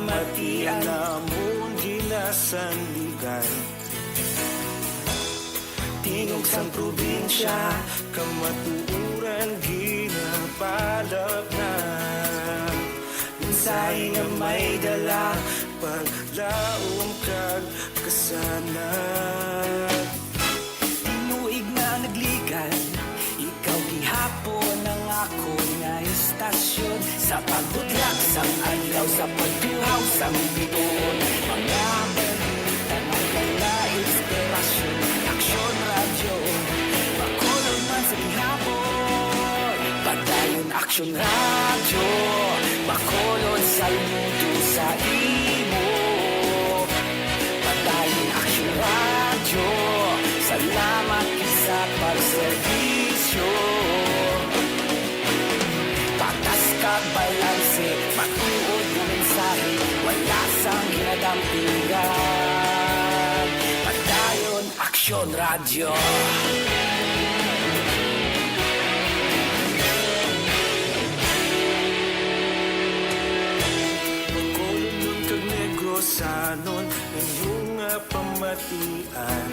Kamatian namon ginasandigan, tingog sang probinsya, kamatuuran ginapalap na. Minsay nga may dala, paglaom kag kasanag. Tinuig na nagligan, ikaw gihapon ang ako nga istasyon. Sa pagbutlak sang adlaw, sa pagtuhaw sang bituon, mga balita nga kala inspirasyon. Aksyon radyo, makulong man sa gihapon. Padayon Aksyon radyo, makulong saludo sa imo. Padayon Aksyon radyo, salamat sa pagserbisyo. Patas kag balanse, matuod na mensahe, wala sang ginadampingan. Padayon Aksyon radyo. Makulong nun kag Negrosanon, inyong nga pamatian.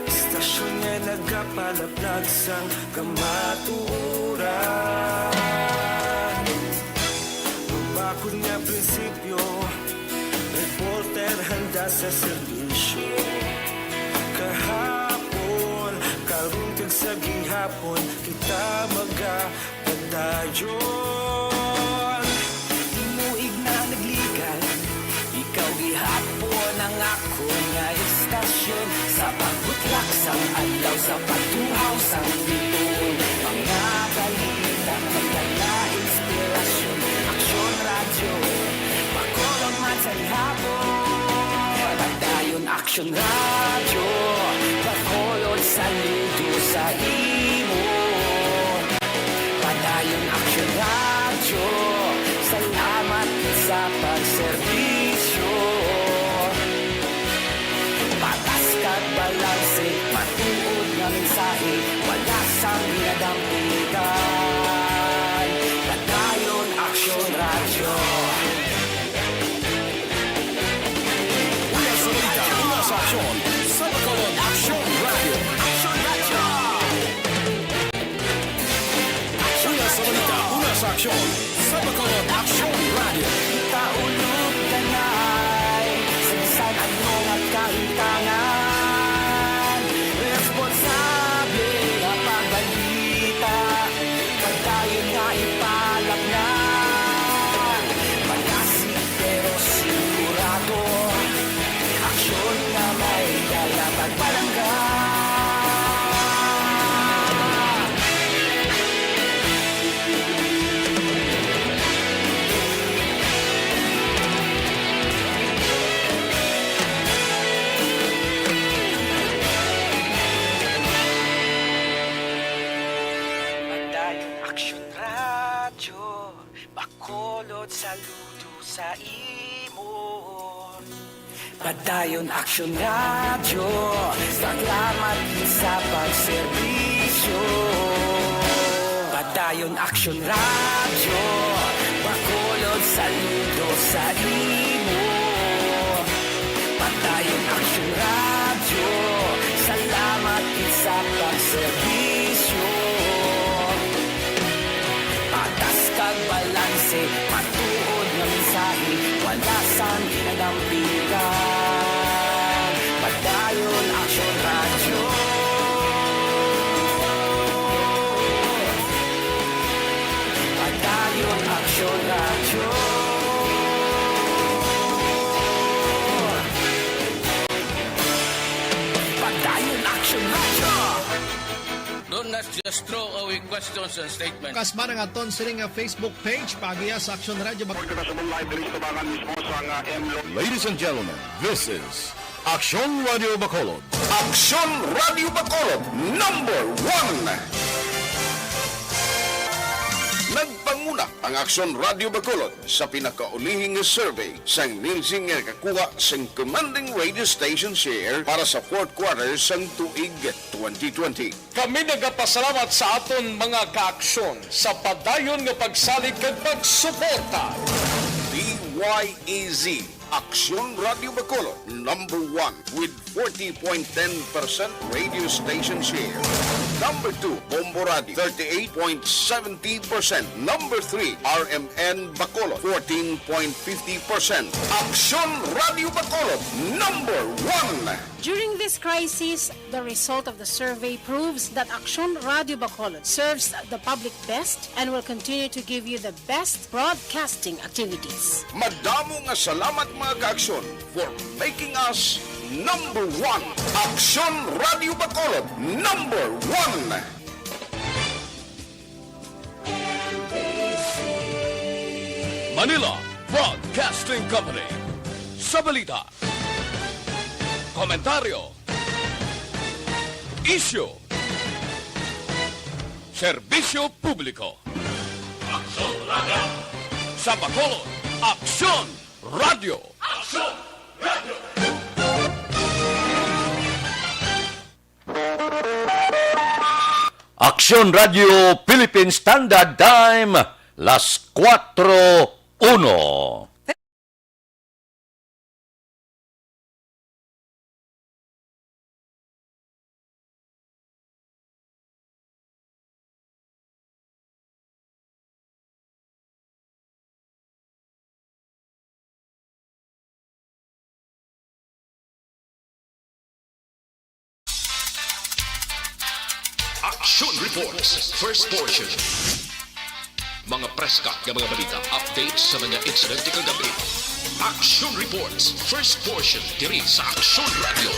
Istasyon nga nagapalaplag sang kamaturan. Mabakod nga prinsipyo, reporter handa sa serbisyo. Kahapon, karong kag sa gihapon, kita magapadayon. Tinuig na nagligan, ikaw gihapon ang ako nga istasyon. Sa pagbutlak sang adlaw, sa pagtuhaw sang bituon, mga balita magdala inspirasyon. Aksyon radyo, makulong man sa gihapon. Padayon Aksyon radyo, makulong saludo sa imo. Padayon Aksyon radyo, salamat sa pagserbisyo. Patas kag balanse, matuod nga mensahe, wala sang ginadampingan. Padayon Aksyon radyo. Una sa balita, una sa aksyon, sa Bacolod Aksyon Radio. Aksyon radyo. Una sa balita, una sa aksyon, sa Bacolod Aksyon Radio. Itaulog kanay, sinsan ano nga kahintangan. Responsable nga pagbalita, pagdayon nga ipalap na. Malasig pero sigurado, aksyon na may dala pagbalangga. Padayon Aksyon radyo, Bacolod saludo sa imo. Padayon Aksyon radyo, salamat sa pagserbisyo. Padayon Aksyon radyo, Bacolod saludo sa imo. Padayon Aksyon radyo, salamat sa pagserbisyo. Patas kag balanse, matuod nga mensahe, wala sang ginadampingan. Padayon Aksyon radyo. Padayon Aksyon radyo. Padayon Aksyon radyo. Don't not just throw away questions and statements. Kasma ng aton sining Facebook page pagiya sa Aksyon Radio. Ladies and gentlemen, this is Aksyon Radio Bacolod. Aksyon Radio Bacolod #1. Nagpanguna ang Aksyon Radio Bacolod sa pinakaulihing survey sang Nielsen nga kakuha sang commanding radio station share para sa fourth quarter sang tuig 2020. Kami nagapasalamat sa aton mga kaaksyon sa padayon nga pagsalig kag pagsuporta YEZ. Aksyon Radio Bacolod, number 1 with 40.10% radio station share. Number 2, Bombo Radio, 38.70%. Number 3, RMN Bacolod, 14.50%. Aksyon Radio Bacolod, number 1. During this crisis, the result of the survey proves that Aksyon Radio Bacolod serves the public best and will continue to give you the best broadcasting activities. Madamo nga salamat mga ka-aksyon for making us number 1. Aksyon Radio Bacolod, number 1. Manila Broadcasting Company. Sa balita, komentaryo, isyu, serbisyo publiko. Aksyon Radio. Sa Bacolod, Aksyon Radio. Aksyon Radio. Aksyon Radio Philippine Standard Time, las 4:01. Action Reports, first portion. Mga preska ng mga balita, updates sa mga insidente kagabi. Action Reports, first portion, diri sa Action Radio.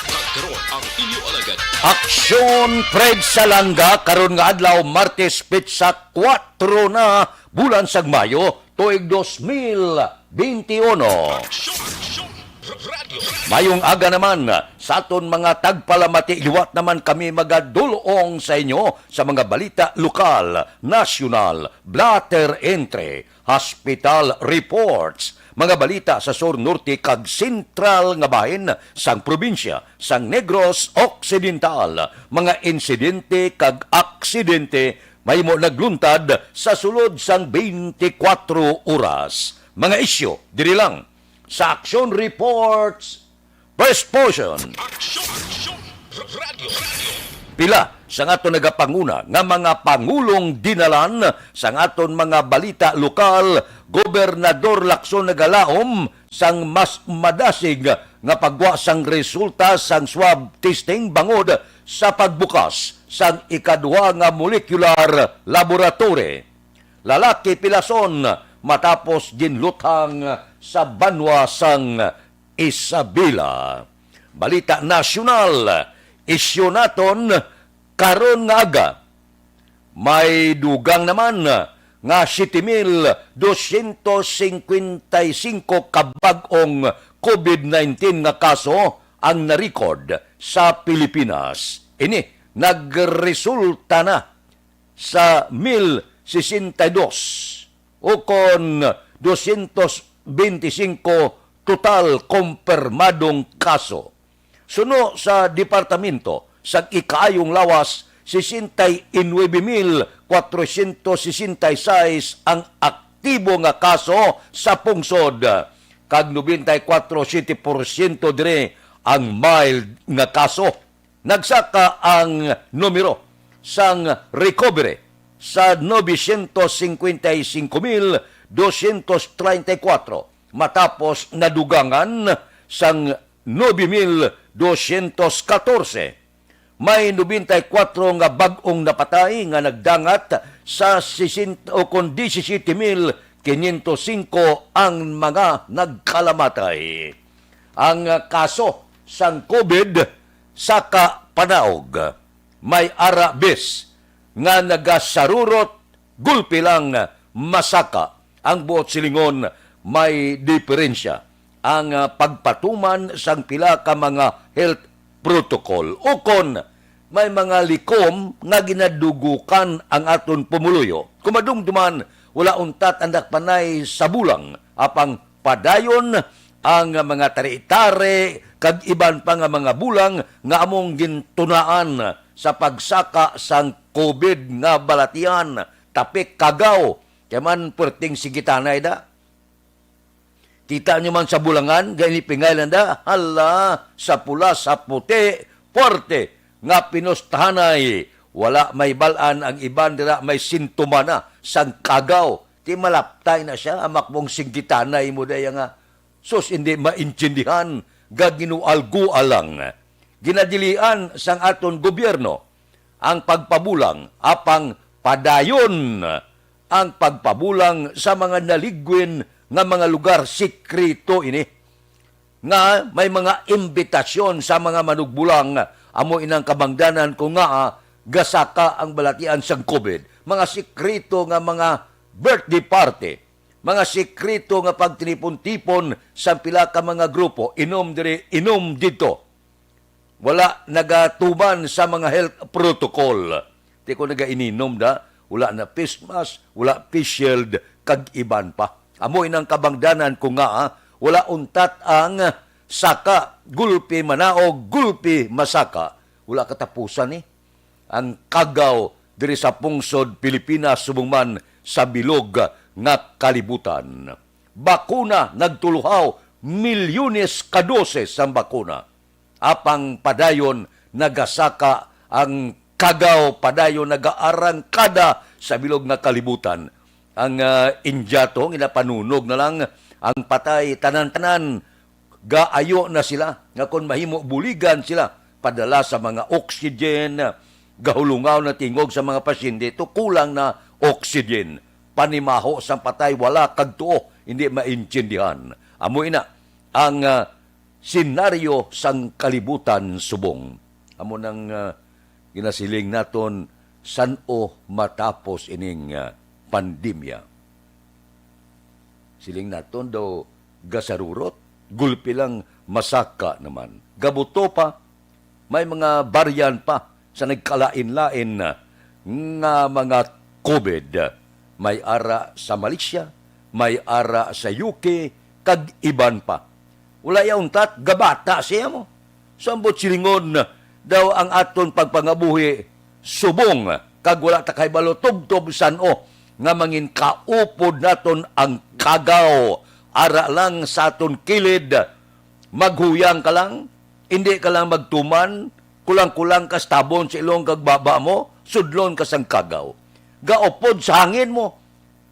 Kagkaroon ang inyo alagad. Aksyon Fred Salanga karon nga adlaw Martes pitsa 4 na bulan sag Mayo tuig 2021. Action Radio. Mayong aga naman sa aton mga tagpalamati liwat naman kami magadulong sa inyo sa mga balita lokal, nasyonal, blatter entry, hospital reports, mga balita sa Sur Norte kag sentral nga bahin sang probinsya sang Negros Occidental, mga insidente kag aksidente may mo nagluntad sa sulod sang 24 oras. Mga isyu diri lang sa Action Reports first portion. Action Radio. Pila sa aton nagapanguna nga mga pangulong dinalan sa aton mga balita lokal, Gobernador Lacson nagalaom sang mas madasig nga pagwa sang resulta sang swab testing bangod sa pagbukas sang ikaduha nga molecular laboratory. Lalaki pilason matapos ginluthang sa banwa sang Isabela. Balita nasyonal, isyu naton karon nga aga. May dugang naman nga 7,255 kabag-ong COVID-19 nga kaso ang na-record sa Pilipinas. Ini nagresulta na sa 1,062 o kon 225 total kumpirmadong kaso. Suno sa departamento sa ikaayong lawas, 69,466 ang aktibo nga kaso sa pungsod. Kag 94% dire ang mild nga kaso. Nagsaka ang numero sang recovery sa 955,234 matapos nadugangan sang 9,214. May 94 nga bag-ong napatay nga nagdangat sa 17,505 ang mga nagkalamatay. Ang kaso sang COVID sa kapanaog may arabis nga nagasarurot gulpi lang masaka ang buot silingon may diferensya ang pagpatuman sang pila ka mga health protocol o kon may mga likom nga ginadugukan ang aton pumuluyo. Kumadumduman wala untat andak panay sa bulang apang padayon ang mga tari-tari kag iban pa nga mga bulang nga among gintunaan sa pagsaka sang COVID nga balatian tapik kagaw Kaya man perting sigitanay da. Kita nyo man sa bulangan, gani pingalan da, hala, sa pula, sa puti, porte, nga pinustahanay, wala may balaan ang iban dira may sintoma na sang kagaw. Ti malaptay na siya, amak mong sigitanay mo daya nga. Sus, hindi maintindihan, gaginualgu alang. Ginadilian sang aton gobyerno, ang pagpabulang, apang padayon, ang pagpabulang sa mga naligwin nga mga lugar sikrito ini. Nga may mga imbitasyon sa mga manugbulang, amo inang kabangdanan ko nga gasaka ang balatian sang COVID. Mga sikrito nga mga birthday party, mga sikrito nga pagtinipon-tipon sa pila ka mga grupo, inom diri, inom dito. Wala nagatuman sa mga health protocol. Di ko naga-ininom da, wala na face mask, wala face shield, kag iban pa. Amoy ng kabangdanan ko nga, wala untat ang saka, gulpi manaog, gulpi masaka. Wala katapusan ang kagaw diri sa pungsod Pilipinas sumungman sa bilog nga kalibutan. Bakuna nagtuluhaw, milyones ka doses ang bakuna. Apang padayon nagasaka ang kagaw, padayon nagaarangkada sa bilog nga kalibutan. Ang Indyato, inapanunog na lang, ang patay, tanan-tanan, gaayo na sila, nga kung mahimo buligan sila, padala sa mga oxygen, gahulungaw na tingog sa mga pasyente, to kulang na oxygen. Panimaho sa patay, wala kagtuo, hindi maintindihan. Amoy na ang senaryo sang kalibutan subong. Amo nang ginasiling naton, san o matapos ining pandemya. Siling naton daw gasarurot, gulpi lang masaka naman. Gabuto pa, may mga baryan pa sa nagkalain-lain nga mga COVID. May ara sa Malaysia, may ara sa UK, kag iban pa. Wala yaong tat, gabata siya mo. Sambot silingon daw ang aton pagpangabuhi subong, kag wala takay balo tubtob san-o, nga mangin kaupod naton ang kagaw. Ara lang sa aton kilid, maghuyang ka lang, hindi ka lang magtuman, kulang-kulang ka stabon sa ilong kag baba mo, sudlon ka sang kagaw. Gaupod sa hangin mo.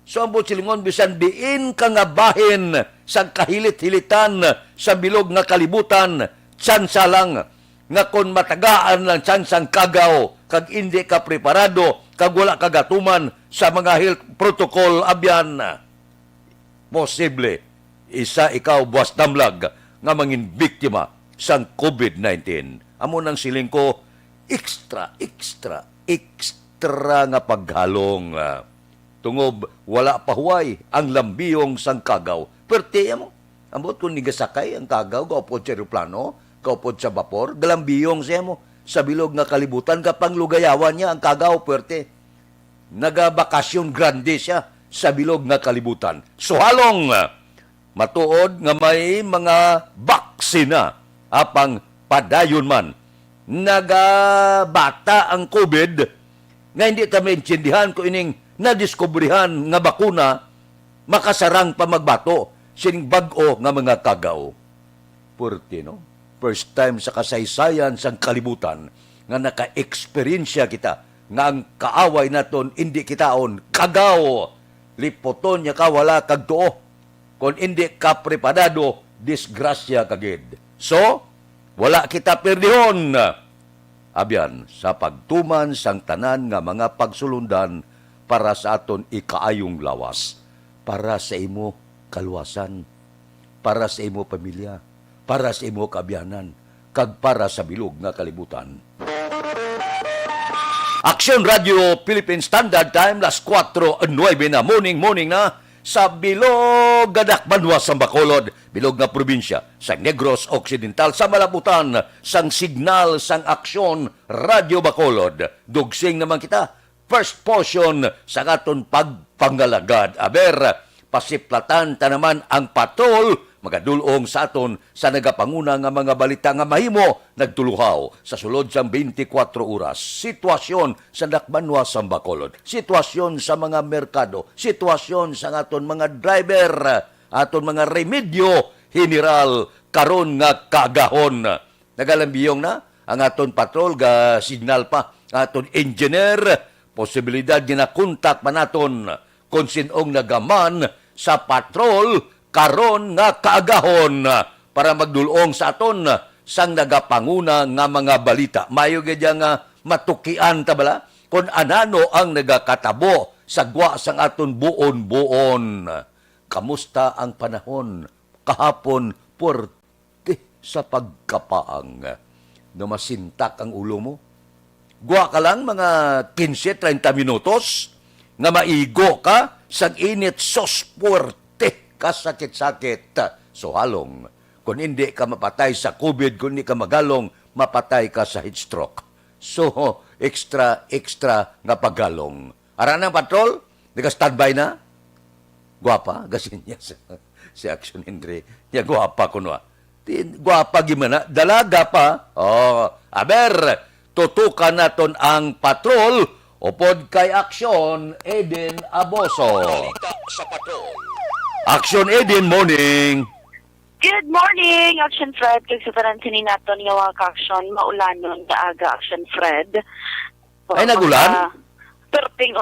So ang silingon, bisan diin ka nga bahin sa kahilit-hilitan sa bilog nga kalibutan, tsansa lang, nga kung matagaan lang tsansang kagaw, kag hindi ka preparado, kag wala kagatuman sa mga health protocol, abyan, posible, isa ikaw buwas damlag nga mangin biktima sang COVID-19. Amo nang siling ko, extra nga paghalong. Tungob, wala pahuway ang lambiyong sang kagaw. Perte mo, ambot kung nigasakay ang kagaw, gaupod sa aeroplano, gaupod sa vapor, galambiyong siya mo. Sa bilog nga kalibutan, kapang lugayawan niya ang kagaw, perte. Nagabakasyon grande siya sa bilog nga kalibutan. So halong, matuod nga may mga baksina, apang padayon man, nagabata ang COVID, nga hindi ta maintindihan ko ining nadiskubrihan nga bakuna, makasarang pa magbato, sining bag-o nga mga kagaw. Purti, no? First time sa kasaysayan sang kalibutan, nga naka-eksperyensya kita, nga ang kaaway naton, hindi kitaon, kagaw, lipoton niya ka, wala kagtuo. Kung hindi ka preparado, disgrasya kagid. So, wala kita perdihon. Abyan, sa pagtuman sang tanan nga mga pagsulundan para sa aton ikaayong lawas, para sa imo kaluwasan, para sa imo pamilya, para sa imo kaabyanan, kag para sa bilog nga kalibutan. Action Radio Philippine Standard Time, las 4:09 na, morning na, sa Bilog Gadakbanwa sa Bacolod, bilog nga probinsya, sa Negros Occidental, sa malabutan, sang signal, sang aksyon, Radio Bacolod. Dugsing naman kita, first portion sa aton pagpangalagad. Aber, pasiplatan ta naman ang patol, magadulong sa aton sa nagapanguna nga mga balita nga mahimo nagtuluhaw sa sulod sang 24 oras. Sitwasyon sa Dakbanwa sa Bacolod, sitwasyon sa mga merkado, sitwasyon sa aton mga driver, aton mga remedyo general karon nga kagahon. Nagalambiyong na ang aton patrol ga signal pa aton engineer, posibilidad nga nakontak pa naton kung sinong nagaman sa patrol karon nga kaagahon para magdulong sa aton sang nagapanguna nga mga balita. Mayo gadya nga matukian ta bala kung anano ang nagakatabo sa gwa sang aton buon-buon. Kamusta ang panahon kahapon puwerte sa pagkapaang? Namasintak ang ulo mo? Gwa ka lang mga 15-30 minutos nga maigo ka sang init sos puwerte kasakit-sakit. So halong, kung hindi ka mapatay sa COVID, kung hindi ka magalong, mapatay ka sa heat stroke. So, extra nga paggalong. Aranang patrol, naka-standby na? Guwapa, gasin niya si Action Henry. Niya guwapa kuno. Guwapa gimana? Dalaga pa. Oh, aber, tutukan naton ang patrol upod kay Action Eden Aboso. Sa patrol. Action Eden, morning. Good morning, Action Fred. Kag sa tanan sini naton nga mga ka-action, maulanon nga aga, Action Fred. So, Ay, nagulan? Perting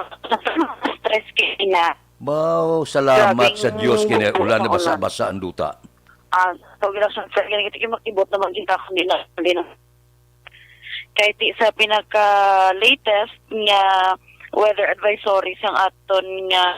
stress kay na. Wow, salamat Grabing sa Diyos kini ulan na ulan. basa-basa ang duta. So, Action Fred, ganyan kita makibot naman kita kundi na. Kahit sa pinaka-latest nga weather advisory sang aton nga,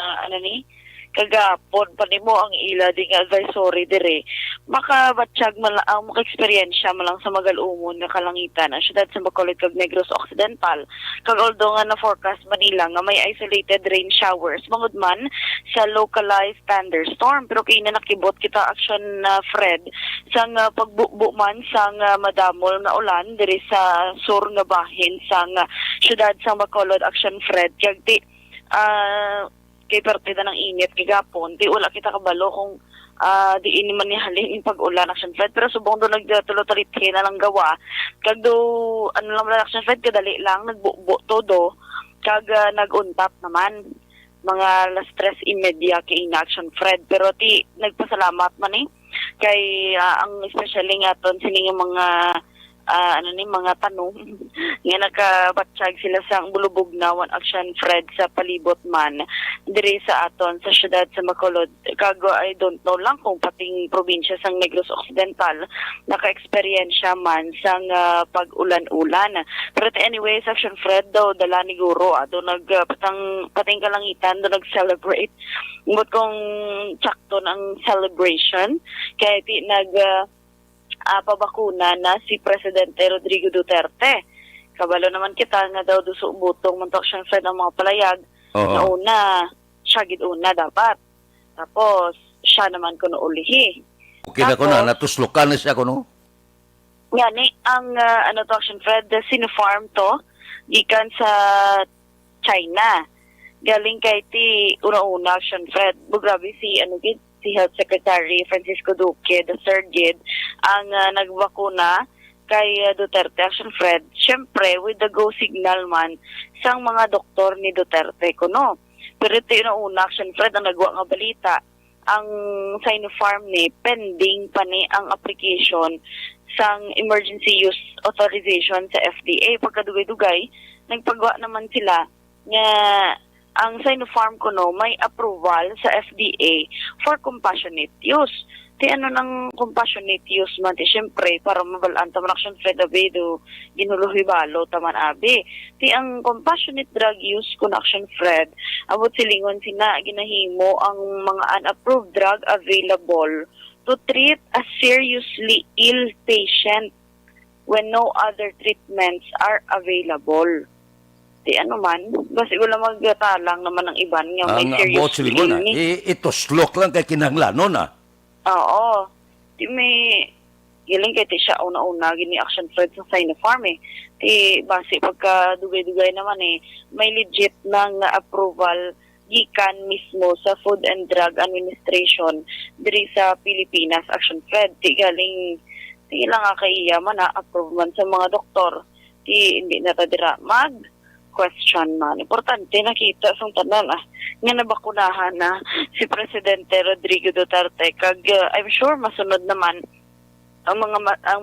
kagapon pa nimo ang ila di nga advisory dire makabatsyag man ang maka-eksperyensya man lang sa magalumon nga kalangitan ang syudad sa Bacolod kag Negros Occidental kag although nga na forecast Manila nga may isolated rain showers mangud man sa localized thunderstorm pero kay na nakibot kita Action Fred sang pagbubo man sang madamol nga ulan diri sa sur nga bahin sang syudad sa Bacolod Action Fred kag di kay partida ng init kagapon di wala kita kabalo kung di ini man ni halin pag-ulan Action Fred pero subong do nagtulo-talit na lang gawa kag do ano lang Action Fred kadali lang nagbubo todo kag naguntap naman mga alas 3:30 kay Action Fred pero ti nagpasalamat man kay ang especially nga ton sini mga mga tanong nga nakabatsyag sila sa bulubog na One Action Fred sa palibot man diri sa aton sa syudad sa Bacolod kago I don't know lang kung pating probinsya sang Negros Occidental naka-eksperyensya man sang pag-ulan-ulan pero anyway sa Action Fred daw dala ni guro do pating kalangitan do nag-celebrate ngut kung tsakto ng celebration kaya ti pabakuna na si Presidente Rodrigo Duterte. Kabalo naman kita nga daw duso butong mantok siyang Fred ang mga palayag. Na una, siya gid una dapat. Tapos, siya naman kuno ulihi. Okay na ko na, natuslokan na siya kuno. Yan ang to Action Fred, Sinopharm to, gikan sa China. Galing kay ti una-una Action Fred. Bugrabe si si Health Secretary Francisco Duque III ang nagbakuna kay Duterte Action Fred. Siyempre, with the go signal man sang mga doktor ni Duterte kuno. Pero ito yung una Action Fred ang nagwa nga balita. Ang Sinopharm ni pending pa ni ang application sang emergency use authorization sa FDA. Pagkadugay-dugay, nagpagawa naman sila nga ang Sinopharm kuno may approval sa FDA for compassionate use. Ti ano ng compassionate use man ti syempre para mabalaan ta man Action Fred abedo ginuluhi balo taman abi. Ti ang compassionate drug use kun Action Fred abot silingon sina ginahimo ang mga unapproved drug available to treat a seriously ill patient when no other treatments are available. Di ano man, basi wala magtalang naman ng iban nga may Ang serious abot silingon na, ito slok lang kay kinahanglanon na. Oo. Di may, giling kay ti siya una-una, gini Action Fred sa Sinopharm Ti basi pagka dugay-dugay naman may legit ng approval gikan mismo sa Food and Drug Administration diri sa Pilipinas. Action Fred, di lang nga kay yaman na approve man sa mga doktor, di hindi na ta dira mag question man. Importante nakita sa tanan nga nabakunahan na si Presidente Rodrigo Duterte kag I'm sure masunod naman ang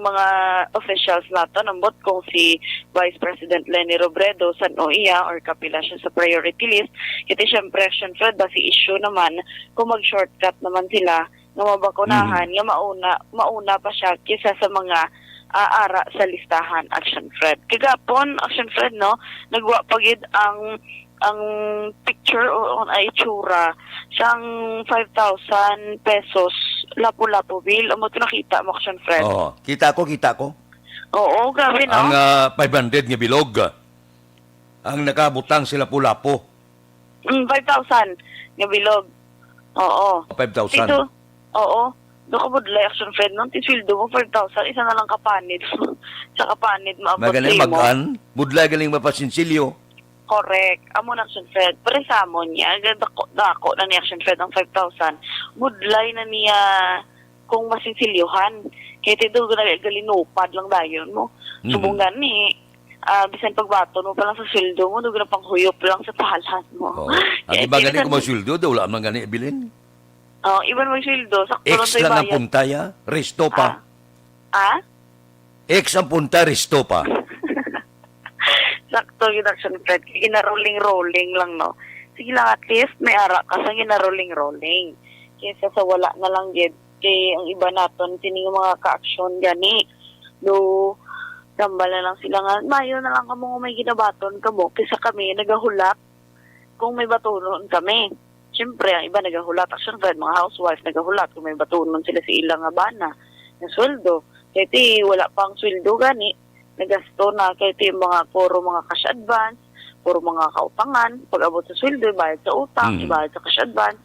mga officials nato nambot kung si Vice President Leni Robredo sa NOIA or kapila siya sa priority list. Iti syempre Action Fred ba si issue naman kung mag-shortcut naman sila nga mabakunahan nga mauna pa siya kisa sa mga ara sa listahan. Action Fred. Kagapon Action Fred no nagwa pagid ang picture o ang itsura siyang 5,000 pesos lapu-lapu bill. Amo ito nakita mo, Action Fred. Oo, kita ko. Oo, grabe no? Ang 500 nga bilog. Ang nakabutang sila pulapo. 5,000 nga bilog. Oo. 5,000. Tito, oo. Doon ka budlay, Action Fred. Nung tisildo mo, 5,000. Isa na lang kapanid. Sa kapanid, maabot Magaling mo. magaan. Budlay galing mapasinsilyo. Correct. Amo na Action Fred. Pero sa mo niya, dako na ni Action Fred ang 5,000. Budlay na niya kung masinsilyuhan. Kaya tito, galinupad lang dayon mo. Subungan ni, bisan pagbato mo pa lang sa sweldo mo, doon na pang huyop lang sa tahanan mo. Oh. Ang iba gani kung masuldo, daw wala man gani ibilin. Iba naman sweldo. Sakto lang X sa'yo lang ang bayad. punta ya, resto pa. X ang punta, resto pa. Sakto yung Action Fred. Gina-rolling lang, no? Sige lang, at least may ara ka sa gina-rolling. Kesa sa wala na lang yun. Kaya ang iba naton, sining mga ka-action gani. Do, tambal na lang sila nga, mayo na lang kamo may ginabaton kamo. Kesa kami, nagahulak kung may batunon kami. Siyempre, ang iba nagahulak. Action Fred, mga housewives nagahulak kung may batunon sila sa ilang bana na sweldo. Kaya wala pang sweldo gani. Nagasto na kaya yung mga mga cash advance, mga kautangan, pag-abot sa sweldo, bayad sa utang, bayad sa cash advance.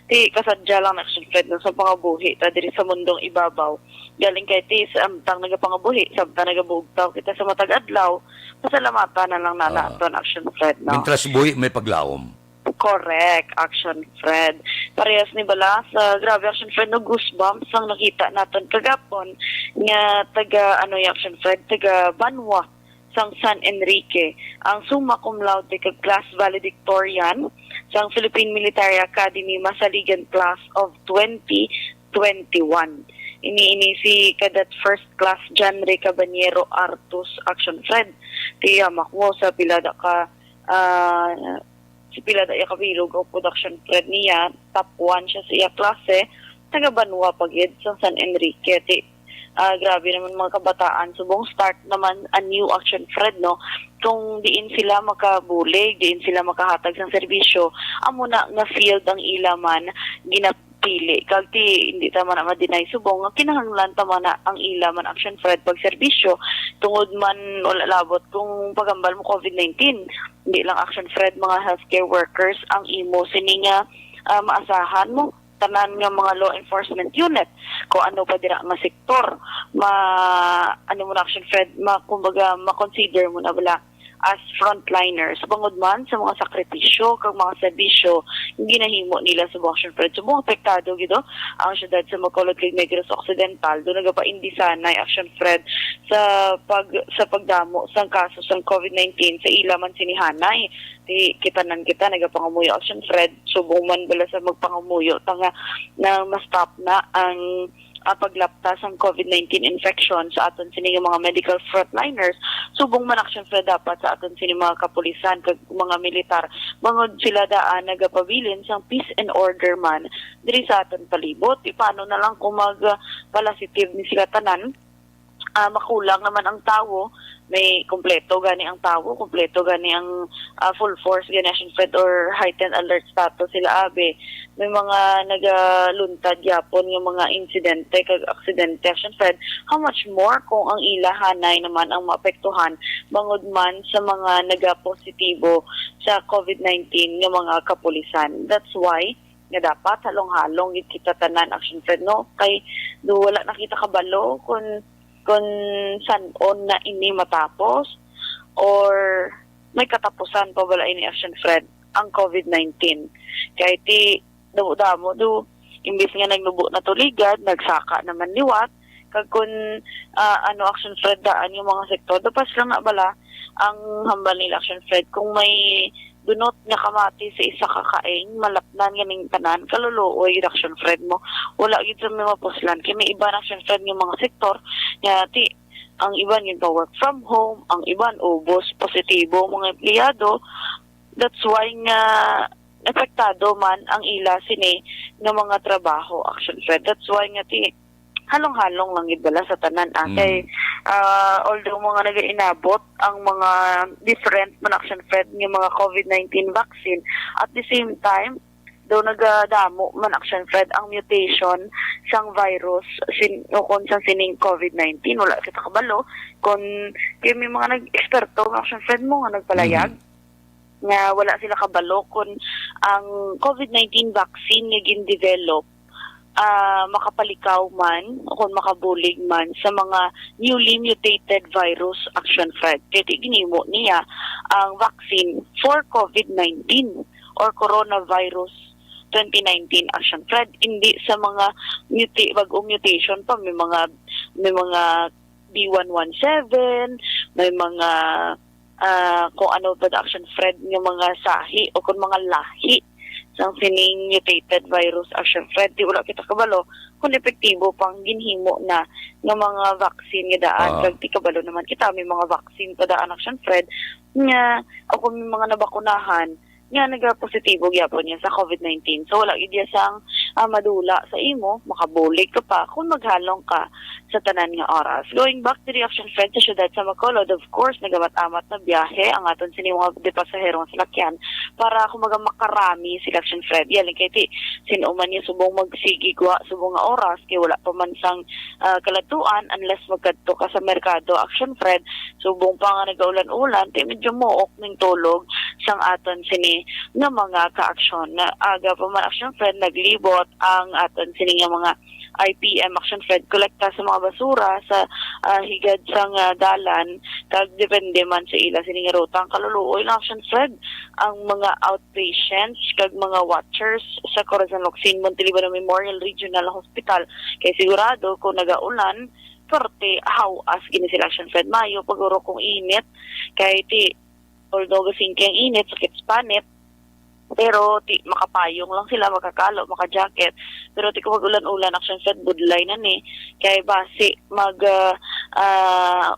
Kasadya lang na Action Fred sa pangabuhi, diri sa mundong ibabaw. Galing kay samtang nagapangabuhi, samtang nagabugtaw kita sa matag adlaw, pasalamatan na lang naton Action Fred. No? Mintras buhi, may paglawom. Correct, Action Fred. Parehas ni bala sa grabe Action Fred no goosebumps ang nakita naton kagapon nga taga Action Fred taga Banwa sang San Enrique ang summa cum laude kag class valedictorian sang Philippine Military Academy Masaligan class of 2021. Ini si Cadet First Class John Ray Cabanyero Artus Action Fred. Tiyamak mo sa pilada ka si Pilada iya kabilog o production Fred niya, top 1 siya sa iya klase, taga Banwa pagid sa San Enrique. Grabe naman mga kabataan. Subong start naman a new Action Fred, no? Kung diin sila makabulig, diin sila makahatag ng serbisyo, amo na nga field ang ilaman, ginapili. Kagti, hindi tama na ma-deny subong, kinahanglan tama na ang ilaman Action Fred pag serbisyo, tungod man wala labot kung pagambal mo COVID-19. Hindi lang Action Fred, mga healthcare workers ang imo sininga maasahan mo tanan nga mga law enforcement unit kung ano pa dira nga sektor mo na Action Fred kumbaga ma-consider mo na bala as frontliners bangod man sa mga sakripisyo kag mga serbisyo ginahimo nila sa Action Fred. Subong apektado gido ang syudad sa Bacolod kag Negros Occidental do nagapaindisanay Action Fred sa pagdamo sang kaso sang COVID-19 sa ilaman sinihanay. Kita nagapangamuyo Action Fred subong man bala sa magpangamuyo tanga na ma-stop na ang paglaptas ang COVID-19 infection sa aton sini mga medical frontliners subong man Action Fred dapat sa aton sini mga kapulisan kag mga militar bangod sila daan nagapabilin sang peace and order man diri sa aton palibot. Paano na lang kung mag-positive ni sila tanan, makulang naman ang tawo, may kompleto gani ang tawo, kompleto gani ang full force gani Action Fred or heightened alert status sila abe. May mga nagaluntad yapon yung mga insidente kag aksidente Action Fred. How much more kung ang ilahanay naman ang maapektuhan bangod man sa mga nagapositibo sa COVID-19 ng mga kapulisan. That's why nga dapat halong-halong kita tanan Action Fred, no? Kay do wala nakita kabalo kung san-on na ini matapos or may katapusan pa wala ini Action Fred. ang COVID-19. Kaya ti damo do imbis nga nagnubo na tuligad, nagsaka naman liwat, kag kun action Fred daan yung mga sektor, dapas lang na bala ang hambal nila action Fred kung may dunot nga kamati sa isa kakaing, malapnan ganing tanan, kaluluoy action Fred mo. Wala gid sa may mapuslan. Kaya may iba action Fred yung mga sektor, nga ti ang iban yung work from home, ang iban ubos, positibo mga empleyado. That's why nga epektado man ang ila sini ng mga trabaho, action Fred. That's why nga ti halong-halong lang ibala sa tanan. Kay although mga nag-inabot ang mga different man action Fred ng mga COVID-19 vaccine, at the same time daw nagadamo man action Fred ang mutation sang virus kung sa sining COVID-19. Wala kita kabalo kung kaya may mga nag-eksperto ng action Fred mo nga nagpalayag nga wala sila kabalo kung ang COVID-19 vaccine nga gin-develop makapalikaw man o kung makabulig man sa mga newly mutated virus action Fred. Kaya ginimo niya ang vaccine for COVID-19 or coronavirus 2019 action Fred. Hindi sa mga bagong mutation pa. May mga B117, may mga kung ano pa action Fred yung mga sahi o kung mga lahi sang sining mutated virus action Fred. Di wala kita kabalo kung epektibo pang ginhimo na ng mga vaccine nga daan. Kag di kabalo naman kita may mga vaccine pa daan action Fred nga o kung may mga nabakunahan nga nagapositibo gyapon niya sa COVID-19. So wala gid sang madula sa imo, makabulig ka pa kung maghalong ka sa tanan nga oras. Going back to the action Fred sa syudad sa Bacolod, of course nagamat-amat na biyahe ang aton sini mga pasahero sa lakyan para kumaga makarami sila action Fred. Yan kay ti sinuman niya subong magsigigwa subong nga oras kay wala pa man sang kalatuan unless magkadto ka sa merkado action Fred. Subong pa nga nagaulan-ulan, ti medyo mook ning tulog sang aton sini nga mga ka-aksyon na aga pa man action Fred naglibot ang aton sini nga mga IPM action Fred kolekta sa mga basura sa higad sang dalan kag depende man sa ila sini nga ruta ang kaluluoy lang action Fred ang mga outpatients kag mga watchers sa Corazon Locsin Montelibano Memorial Regional Hospital kay sigurado kung nagaulan parte hawas gini sila action Fred mayo paguro kung init kay ti although gasing kang init sakit panit pero ti makapayong lang sila makakalo maka-jacket pero ti kung ulan-ulan action Fred budlay na ni kay base mag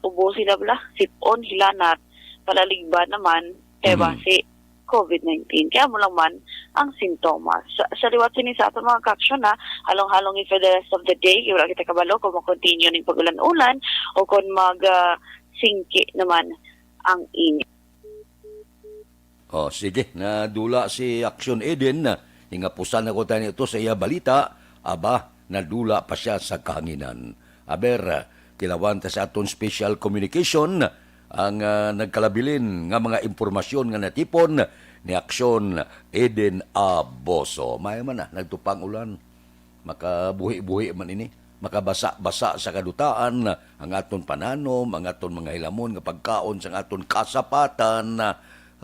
ubo sila bala sipon hilanat palaligba naman kay base COVID-19 kaya mo lang man ang simptomas sa liwat sini sa ato mga ka-aksyon na halong-halong for the rest of the day wala kita kabalo kung mag-continue ning pag-ulan-ulan o kung mag-singki naman ang init. Sige, nadula si Action Eden na hingapusan ako tayo ito sa iya balita, aba, nadula pa siya sa kahanginan. Aber, kilawan ta sa aton special communication ang nagkalabilin nga mga impormasyon nga natipon ni Action Eden Aboso. May man nagtupang ulan, makabuhi-buhi man ini, makabasa-basa sa kadutaan ang aton pananom, ang aton mga hilamon nga pagkaon sa aton kasapatan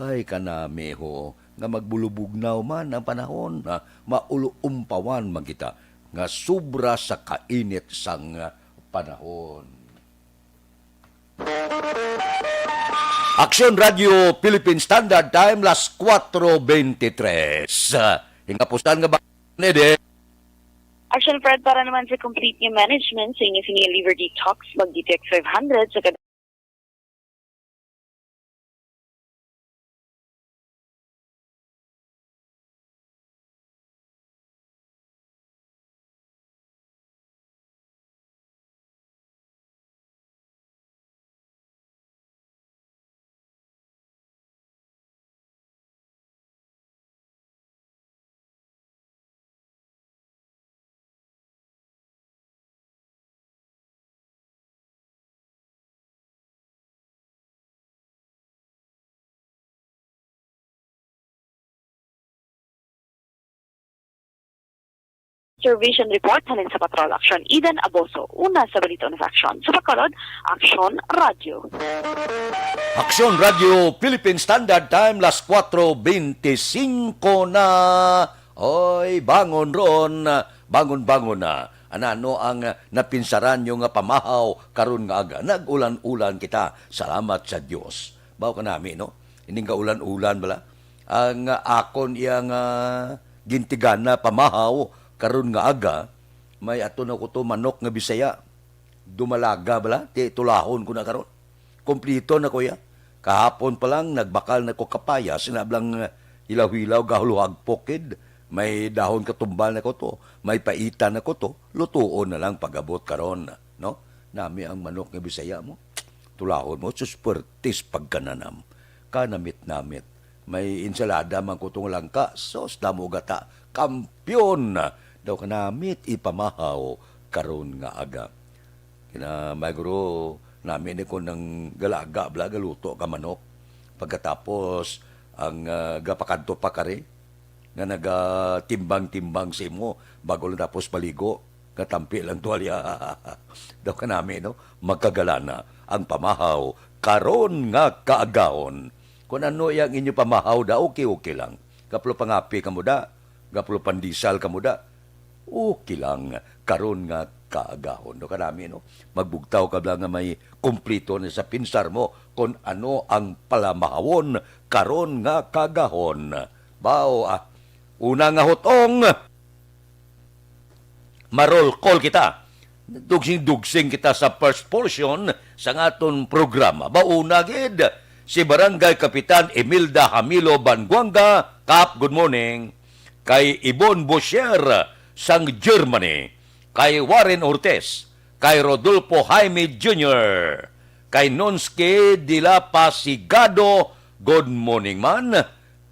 ay kanami ho nga magbulubugnaw man ang panahon na mauluumpawan man kita nga sobra sa kainit sang panahon. Action Radio Philippine Standard Time las 4:23. Hingapusan nga ba Nede? Action Fred para naman sa complete new management sa inyo sini liver detox mag-DTX 500 sa Observation report halin sa Patrol Action. Eden Aboso, una sa Balito ng Action. Sa Bacolod, Action Radio. Aksyon Radio Philippine Standard Time, las 4:25 na. Oy, bangon ron, bangon-bangon na. Ano ang napinsaran yung pamahaw karon nga aga. Nag-ulan-ulan kita. Salamat sa Dios. Bawo ka nami, no? Hindi ka ulan-ulan bala. Ang akon iyang gintigan na pamahaw karon nga aga, may ato na ko to manok nga Bisaya. Dumalaga bala, ti tulahon ko na karon. Kumplito na ko ya. Kahapon pa lang nagbakal na ko kapaya, sinablang hilaw-hilaw gahuluhag pokid. May dahon katumbal na ko to, may paitan na ko to, lutuon na lang pagabot karon, no? Nami ang manok nga Bisaya mo. Tulahon mo, suspertis pagkananam. Kanamit-namit. May insalada man ko tong langka, sos damo gata. Kampyon na daw kanamit ipamahaw karon nga aga. Kina maguro namin ko ng galaga bla galuto ka manok. Pagkatapos ang gapakanto pa kare nga nagatimbang-timbang sa imo bago lang tapos paligo katampi lang tuwalya. Daw kanami no magkagalana ang pamahaw karon nga kaagahon. Kung ano yang inyo pamahaw da okay lang. Kaplo pangapi ka mo da, kaplo pandisal ka mo da. Okay lang, karon nga kaagahon. No, kanami, no? Magbugtaw ka lang nga may kumplito na sa pinsar mo kung ano ang palamahawon karon nga kaagahon. Bao, una nga hotong, marol call kita. Dugsing-dugsing kita sa first portion sa ngaton programa. Bauna gid, si Barangay Kapitan Emilda Hamilo Banguanga. Kap, good morning. Kay Ibon Bosher sang Germany, kay Warren Ortiz, kay Rodolfo Jaime Jr., kay Nonske Dila Pasigado, good morning man,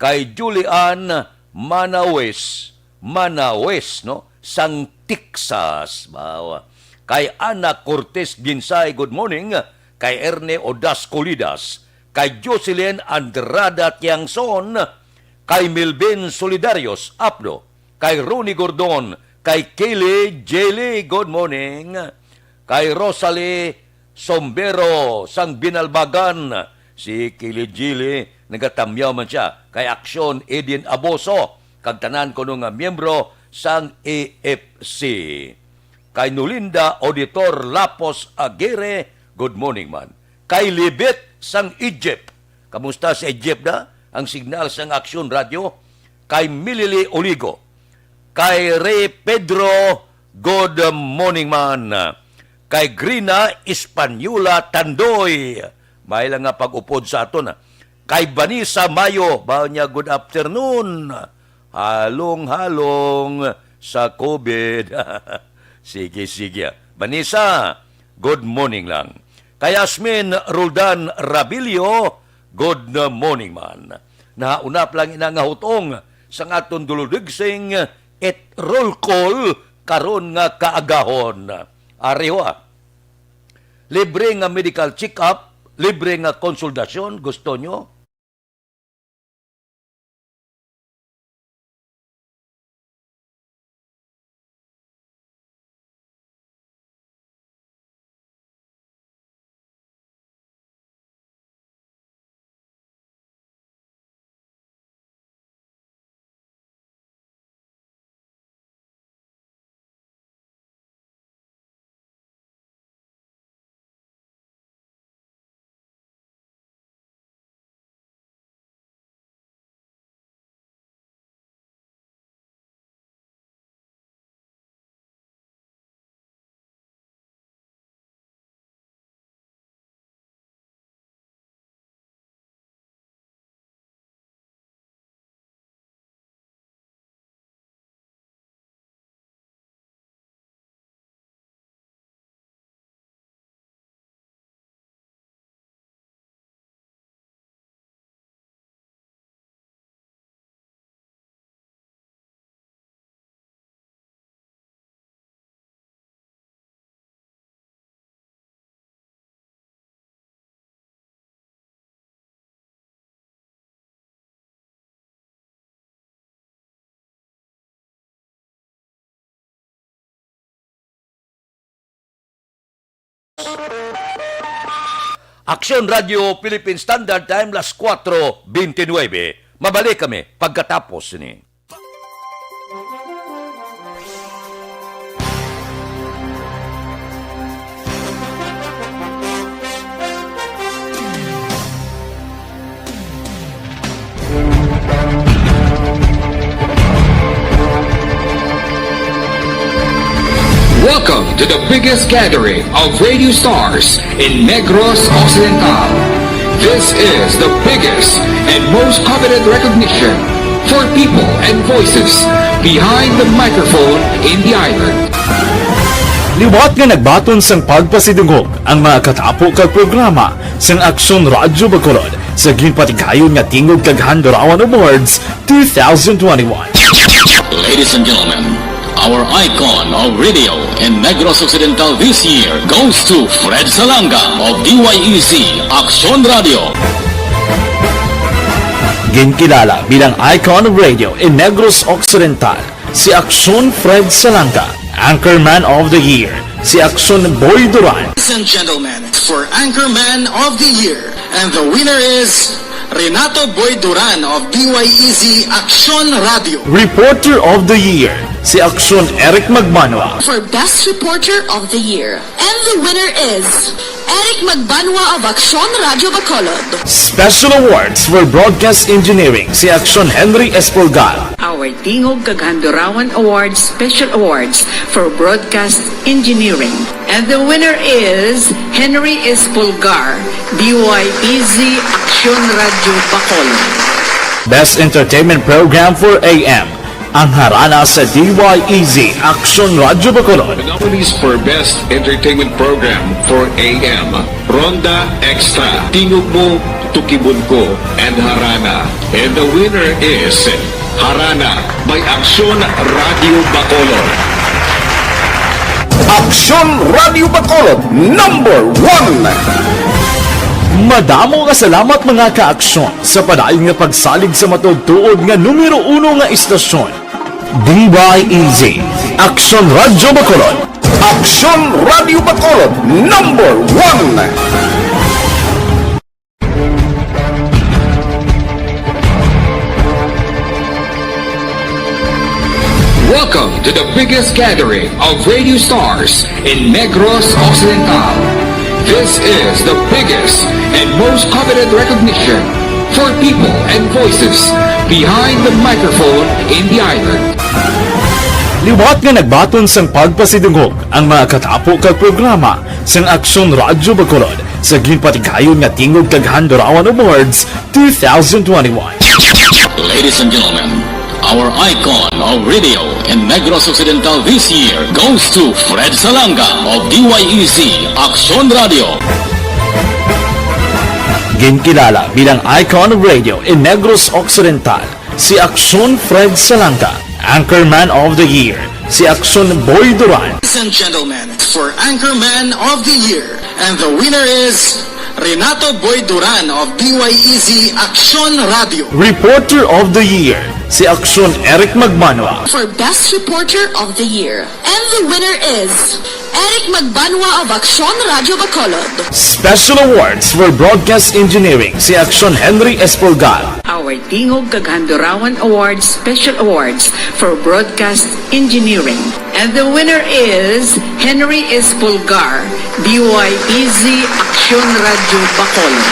kay Julian Manawes, no, sang Texas, bawa, kay Ana Cortez Ginsay, good morning, kay Erne Odas Colidas, kay Jocelyn Andrada Tiangson, kay Milben Solidarios, Apdo, kay Ronnie Gordon, kay Kaylee Jelly, good morning, kay Rosalie Sombero, sang Binalbagan, si Kaylee Jelly, nagatamyaw man siya, kay Aksyon Edin Aboso, kagtanan ko nung miyembro sang AFC, kay Nulinda Auditor Lapos Aguirre, good morning man, kay Libet sang Egypt, kamusta sa Egypt na? Ang signal sang Aksyon Radio, kay Milili Oligo, kay Ray Pedro, good morning man, kay Grina Espanyula Tandoy, may lang nga pag-upod sa aton, kay Vanessa Mayo, bawa niya good afternoon, halong-halong sa COVID. Sige. Vanessa, good morning lang. Kay Asmin Roldan Rabilio, good morning man. Naunap lang inangahutong sa aton duludigsing et roll call karon nga kaagahon. Ariwa, libre nga medical check-up, libre nga konsultasyon, gusto nyo? Aksyon Radio Philippine Standard Time, las 4:29. Mabalik kami pagkatapos ni. Welcome to the biggest gathering of radio stars in Negros Occidental. This is the biggest and most coveted recognition for people and voices behind the microphone in the island. Liwat nga nagbaton sang pagpasidungog ang mga katapo kag programa sang Aksyon Radyo Bacolod sa ginpatigayon nga tingog kag Handorawan Awards 2021. Ladies and gentlemen, our icon of radio in Negros Occidental this year goes to Fred Salanga of DYEZ Aksyon Radio. Ginkilala bilang icon of radio in Negros Occidental, si Aksyon Fred Salanga. Anchorman of the Year, si Aksyon Boy Duran. Ladies and gentlemen, for Anchorman of the Year, and the winner is Renato Boy Duran of DYEZ Aksyon Radio. Reporter of the Year, si Aksyon Eric Magbanwa. For Best Reporter of the Year, and the winner is Eric Magbanwa of Aksyon Radio Bacolod. Special awards for broadcast engineering, si Aksyon Henry Espolgar. Our Tingog kag Handorawan Awards Special Awards for Broadcast Engineering. And the winner is Henry Espolgar, DYEZ Aksyon Radio Bacolod. Best Entertainment Program for AM, ang harana sa DYEZ Aksyon Radio Bacolod. The nominees for Best Entertainment Program for AM, Ronda Extra, Tingog Mo, Tukibon Ko, and Harana. And the winner is Harana by Aksyon Radio Bacolod. Aksyon Radio Bacolod, number 1. Madamo nga salamat mga kaaksyon sa padayon nga pagsalig sa matugtuod nga numero 1 nga istasyon. DYEZ Aksyon Radio Bacolod. Aksyon Radio Bacolod, number 1. Welcome to the biggest gathering of radio stars in Negros Occidental. This is the biggest and most coveted recognition for people and voices behind the microphone in the island. Liwat nga nagbaton sang pagpasidungog ang mga katapo kag programa sang Aksyon Radyo Bacolod sa ginpatigayon nga tingog kag Handorawan Awards 2021. Ladies and gentlemen, our icon of radio in Negros Occidental this year goes to Fred Salanga of DYEZ Aksyon Radio. Ginkilala bilang icon of radio in Negros Occidental, si Aksyon Fred Salanga. Anchorman of the Year, si Aksyon Boy Duran. Ladies and gentlemen, for Anchorman of the Year, and the winner is Renato Boy Duran of DYEZ Aksyon Radio. Reporter of the Year, si Aksyon Eric Magbanwa. For Best Reporter of the Year, and the winner is Eric Magbanwa of Aksyon Radio Bacolod. Special awards for broadcast engineering, si Aksyon Henry Espolgar. Our Tingog kag Handorawan Awards Special Awards for Broadcast Engineering. And the winner is Henry Espolgar, DYEZ Aksyon Radio Bacolod.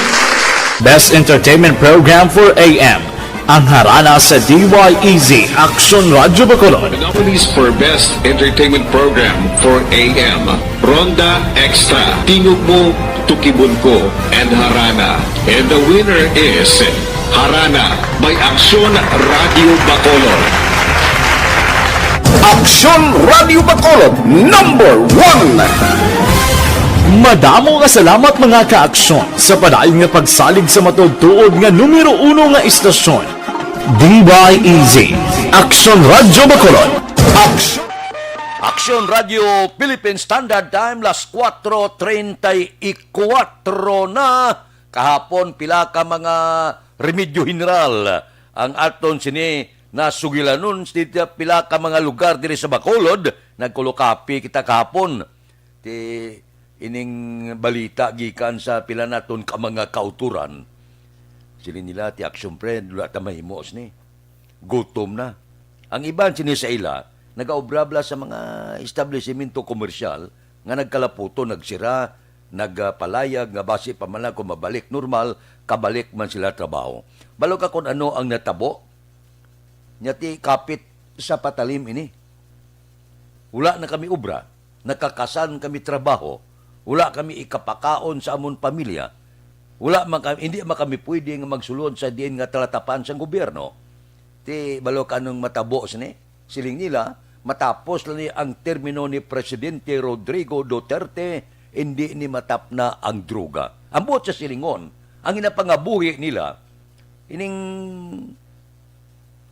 Best Entertainment Program for AM, ang harana sa DYEZ Aksyon Radio Bacolod. The nominees for Best Entertainment Program for AM, Ronda Extra, Tingog Mo, Tukibon Ko, and Harana. And the winner is Harana by Aksyon Radio Bacolod. Aksyon Radio Bacolod, number 1. Madamo nga salamat mga kaaksyon sa padayon nga pagsalig sa matugtuod nga numero 1 nga istasyon. DYEZ Aksyon Radio Bacolod. Aksyon Radio Philippine Standard Time, las 4:34 na. Kahapon pila ka mga remedyo general ang aton sini nasugilanon sa pila ka mga lugar diri sa Bacolod. Nagkulukapi kita kahapon. ining balita gikan sa pila naton ka mga kauturan. Sila nila ti action friend, wala ta mahimos ni. Gutom na. Ang iban sini sa ila, nagaobrabla sa mga establishmento komersyal nga nagkalaputo, nagsira, nagpalayag, nga base pa man lang kung mabalik normal, kabalik man sila trabaho. Balo ka kung ano ang natabo, nyati kapit sa patalim ini. Wala na kami ubra, nakakasan kami trabaho, wala kami ikapakaon sa amon pamilya, hindi man kami pwede nga magsulod sa diin nga talatapan sa gobyerno. Ti balo ka nung matabo sini, siling nila, matapos lang ang termino ni Presidente Rodrigo Duterte, hindi ni matap na ang droga. Ambot sa silingon, ang inapangabuhi nila, ining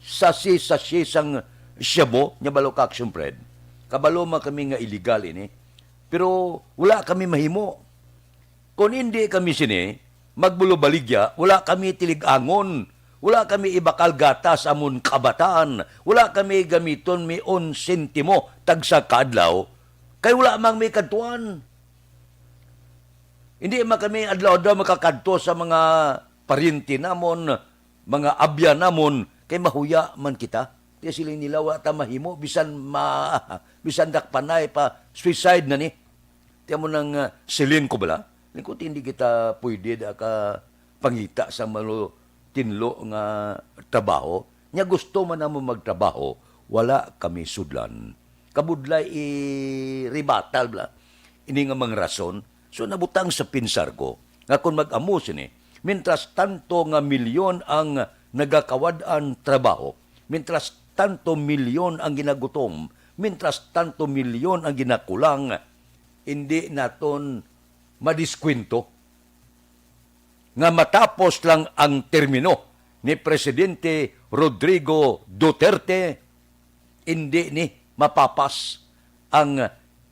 sasi-sasi sang siyabo, niya balo ka action friend, kabalo man kami nga illegal ini, pero wala kami mahimo. Kung hindi kami sini, magbulobaligya, wala kami tiligangon, wala kami ibakal gatas amon kabataan, wala kami gamiton mi 1 sentimo tagsa kadlaw, kay wala mang may kadtuan. Hindi man kami adlaw-adlaw makakadto sa mga parinti namon, mga abya namon, kay mahuya man kita. Kaya siling nila wala ta mahimo, bisan dakpanay pa, suicide na ni. Tiyan mo nang silin ko bala, lingkot hindi kita pwede ka pangita sa malo tinlo nga trabaho. Nya gusto man namo magtrabaho, wala kami sudlan. Kabudlay i-rebatal bla. Ini nga mga rason. So nabutang sa pinsar ko, nga kung mag-amo sini, mintras tanto nga milyon ang nagakawadaan trabaho, mintras tanto milyon ang ginagutom, mintras tanto milyon ang ginakulang, hindi naton madiskwento. Nga matapos lang ang termino ni Presidente Rodrigo Duterte, hindi ni mapapas ang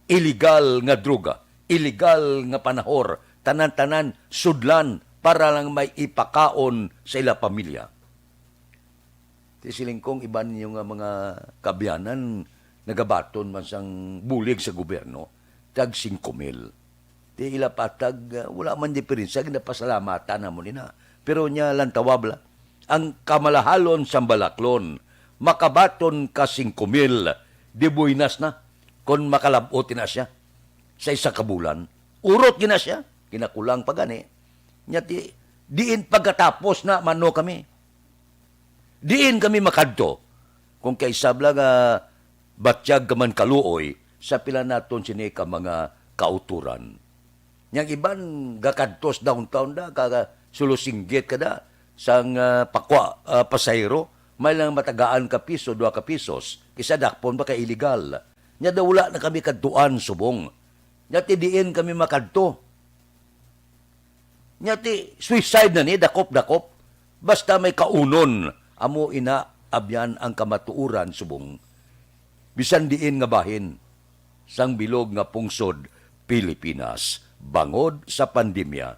illegal nga droga, illegal nga panahor, tanan-tanan sudlan para lang may ipakaon sa ila pamilya. Tisiling kong iban yung mga kabyanan nagabaton man sang bulig sa gobyerno, tag 5,000. Ti ila patag, wala man diferensya, ginapasalamatan na mo nina. Pero niya lang tawabla, ang kamalahalon sa balaklon, makabaton ka 5,000, di buinas na, kung makalabutin na siya sa isa kabulan. Urot gina siya, kinakulang pa gani. Niya diin pagkatapos na mano kami. Diin kami makadto. Kung kaisabla nga batyag kaman kaluoy, sa pila naton sini ka mga kauturan. Yang iban gakadtos downtown da, kaga sulusinggit ka da, sang pakwa pasayro, may lang matagaan ka piso, 2 ka pisos, isa dakpon ba ka illegal. Nya daw wala na kami kadtuan subong. Nya ti diin kami makadto. Nya ti suicide na ni, dakop-dakop. Basta may kaunon, amo ina abyan ang kamatuuran subong. Bisan diin nga bahin, sang bilog nga pungsod Pilipinas, bangod sa pandemya.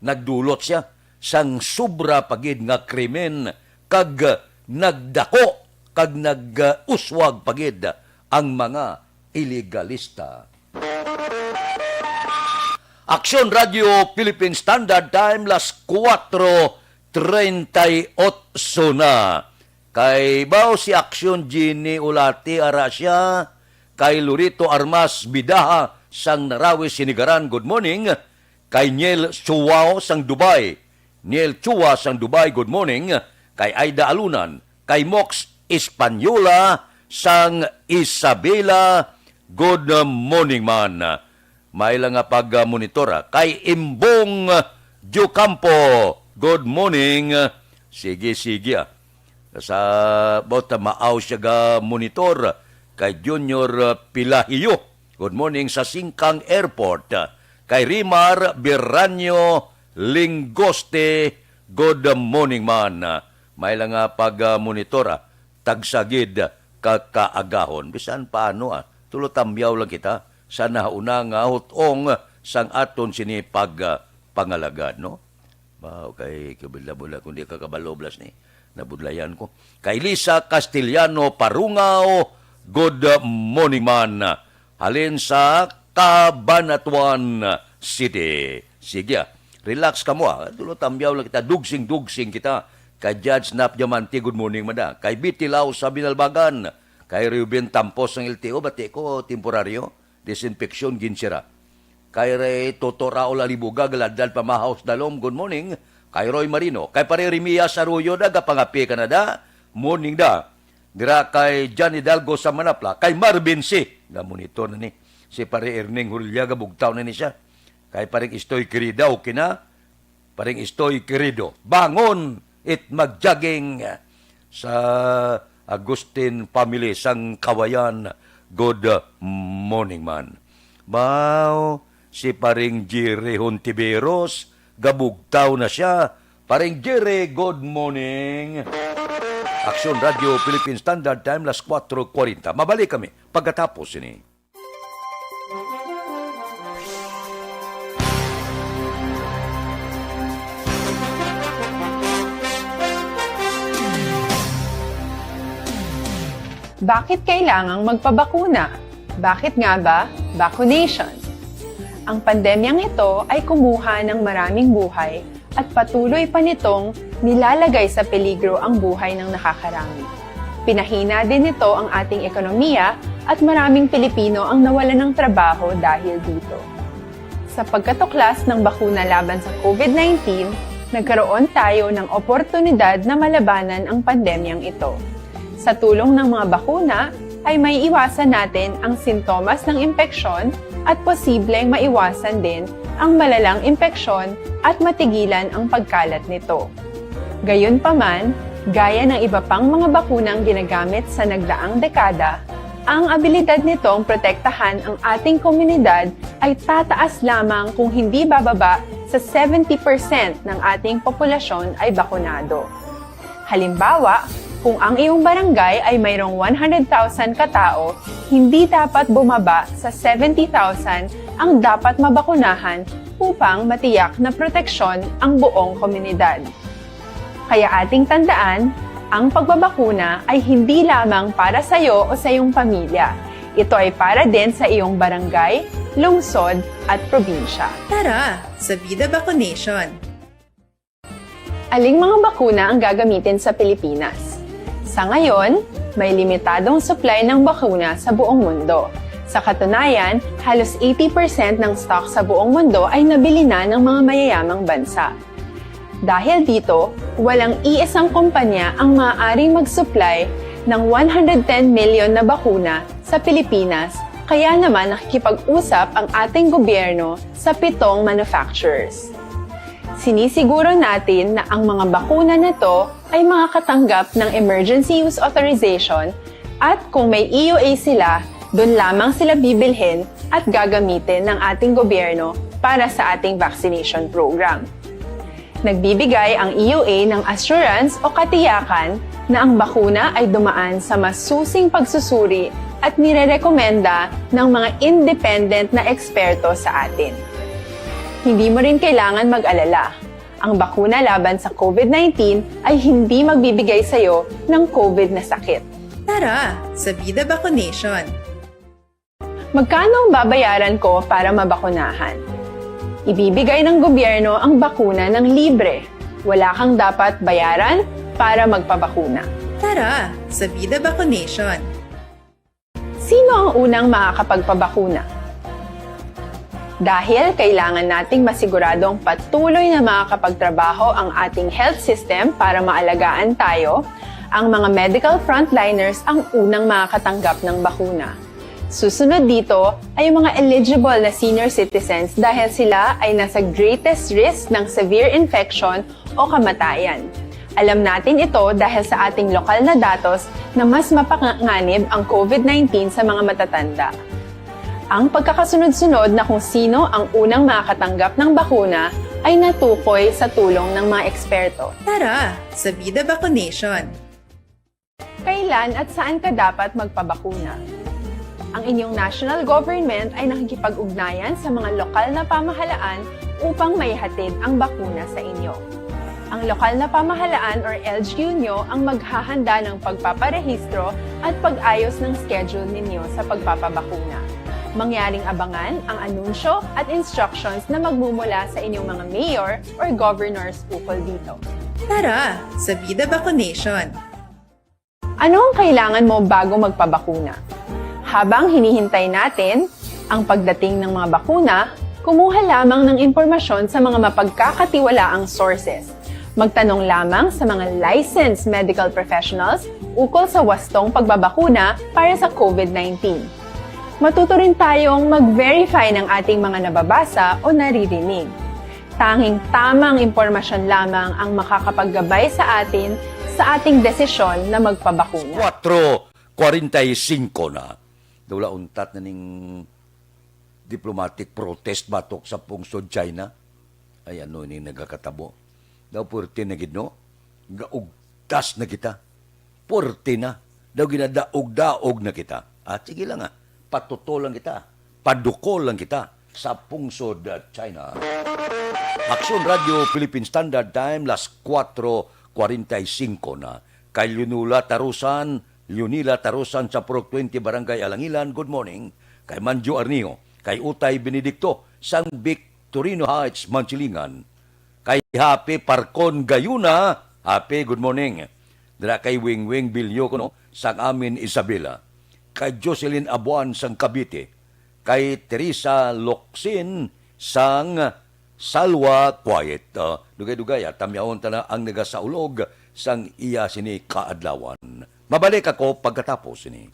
Nagdulot siya sang sobra pagid nga krimen, kag nagdako, kag nag-uswag pagid ang mga illegalista. Aksyon Radio Philippine Standard Time, las 4:38 na. Kay baw si Aksyon Gini Ulati Arasya, kay Lurito Armas Bidaha sang Narawi Sinigaran, good morning. Kay Niel Chuwao sang Dubai, Niel Chua sang Dubai, good morning. Kay Aida Alunan, kay Mox Espanyola sang Isabela, good morning man. May lang nga pag-monitora. Kay Imbong Jucampo, good morning. Sige. Sa bota maaw siya ga monitor. Kay Junior Pilahiyo, good morning sa Singkang Airport. Kay Rimar Biranyo Lingoste, good morning man. May lang nga pag-monitora. Tagsagid kakaagahon. Bisan paano tulotamyaw lang kita. Sana una nga hutong sang aton sinipag pangalagad, no? Okay, kabila-bula kung di kakabaloblas ni nabudlayan ko. Kay Lisa Castellano Parungaw, good morning man. Halin sa Cabanatuan City. Sige, relax ka mo. Tulo tambyaw lang kita, dugsing-dugsing kita. Kay Judge Nap Diamante, good morning mada. Kay Bitilaw sa Binalbagan. Kay Ruben Tampos ng LTO, bati ko temporaryo, disinfection ginsira. Kay Ray Totorao Lalibuga, Galadal Pamahaus Dalom, good morning. Kay Roy Marino, kay Pare Rimias Arroyo, Pangapi Canada, morning da. Dira kay John Hidalgo sa Manapla, kay Marvin C. Monitor na ni. Si Pare Erning Hurliaga, bugtaw na ni siya. Kay Pareng Istoy Querido, kina. Pareng Istoy Querido. Bangon it mag-jogging sa Agustin family sang Kawayan. Good morning man. Bao, si Pareng Jerry Hontiveros, gabugtaw na siya. Pareng Jerry, good morning. Aksyon Radio Philippine Standard Time, las 4:40. Mabalik kami pagkatapos ini. Bakit kailangang magpabakuna? Bakit nga ba vaccination? Ang pandemyang ito ay kumuha ng maraming buhay at patuloy pa nitong nilalagay sa peligro ang buhay ng nakakarami. Pinahina din nito ang ating ekonomiya at maraming Pilipino ang nawalan ng trabaho dahil dito. Sa pagkatuklas ng bakuna laban sa COVID-19, nagkaroon tayo ng oportunidad na malabanan ang pandemyang ito. Sa tulong ng mga bakuna, ay may iwasan natin ang sintomas ng impeksyon at posibleng maiwasan din ang malalang impeksyon at matigilan ang pagkalat nito. Gayunpaman, gaya ng iba pang mga bakunang ginagamit sa nagdaang dekada, ang abilidad nitong protektahan ang ating komunidad ay tataas lamang kung hindi bababa sa 70% ng ating populasyon ay bakunado. Halimbawa, kung ang iyong barangay ay mayroong 100,000 katao, hindi dapat bumaba sa 70,000 ang dapat mabakunahan upang matiyak na proteksyon ang buong komunidad. Kaya ating tandaan, ang pagbabakuna ay hindi lamang para sa iyo o sa iyong pamilya. Ito ay para din sa iyong barangay, lungsod at probinsya. Tara, sa Vida Vaccination! Aling mga bakuna ang gagamitin sa Pilipinas? Sa ngayon, may limitadong supply ng bakuna sa buong mundo. Sa katunayan, halos 80% ng stock sa buong mundo ay nabili na ng mga mayayamang bansa. Dahil dito, walang iisang kumpanya ang maaaring mag-supply ng 110 million na bakuna sa Pilipinas, kaya naman nakikipag-usap ang ating gobyerno sa 7 manufacturers. Sinisiguro natin na ang mga bakuna na to ay makakatanggap ng Emergency Use Authorization at kung may EUA sila, doon lamang sila bibilhin at gagamitin ng ating gobyerno para sa ating vaccination program. Nagbibigay ang EUA ng assurance o katiyakan na ang bakuna ay dumaan sa masusing pagsusuri at nirerekomenda ng mga independent na eksperto sa atin. Hindi mo rin kailangan mag-alala. Ang bakuna laban sa COVID-19 ay hindi magbibigay sa iyo ng COVID na sakit. Tara, sa Vida Vaccination! Magkano ang babayaran ko para mabakunahan? Ibibigay ng gobyerno ang bakuna ng libre. Wala kang dapat bayaran para magpabakuna. Tara, sa Vida Vaccination! Sino ang unang makakapagpabakuna? Dahil kailangan nating masiguradong patuloy na makakapagtrabaho ang ating health system para maalagaan tayo, ang mga medical frontliners ang unang makakatanggap ng bakuna. Susunod dito ay mga eligible na senior citizens dahil sila ay nasa greatest risk ng severe infection o kamatayan. Alam natin ito dahil sa ating lokal na datos na mas mapanganib ang COVID-19 sa mga matatanda. Ang pagkakasunod-sunod na kung sino ang unang makakatanggap ng bakuna ay natukoy sa tulong ng mga eksperto. Tara, sa Vida Vaccination! Kailan at saan ka dapat magpabakuna? Ang inyong national government ay nakikipag-ugnayan sa mga lokal na pamahalaan upang maihatid ang bakuna sa inyo. Ang lokal na pamahalaan or LGU nyo ang maghahanda ng pagpaparehistro at pag-ayos ng schedule ninyo sa pagpapabakuna. Mangyaring abangan ang anunsyo at instructions na magmumula sa inyong mga mayor or governors ukol dito. Tara sa Vida Vaccination! Ano ang kailangan mo bago magpabakuna? Habang hinihintay natin ang pagdating ng mga bakuna, kumuha lamang ng impormasyon sa mga mapagkakatiwalaang sources. Magtanong lamang sa mga licensed medical professionals ukol sa wastong pagbabakuna para sa COVID-19. Matuto rin tayong mag-verify ng ating mga nababasa o naririnig. Tanging tamang impormasyon lamang ang makakapaggabay sa atin sa ating desisyon na magpabakuna. 4:45 na. Dawla untat na ning diplomatic protest batok sa pungsod China. Ay ano ni nagakatabo. Daw purti na gid no. Gaugtas na kita. Purti na. Daw ginadaog-daog na kita. At sige lang patutulan kita, padukol lang kita sa pungsod China. Aksyon Radio Philippine Standard Time, las 4:45 na. Kay Leonila Tarusan sa Purok 20 Barangay Alangilan, good morning. Kay Manjo Arnio, kay Utay Benedicto, sang Victorino Heights, Mansilingan. Kay Happy Parcon Gayuna, Happy, good morning. Dira kay Wing Bilyo kuno, sang Amin Isabela. Kay Jocelyn Abuan sang Cavite, kay Teresa Loksin sang Salwa Quiet. Dugay-dugay tamyaon ta na ang nagasaulog sang iya sini kaadlawan. Mabalik ako pagkatapos sini.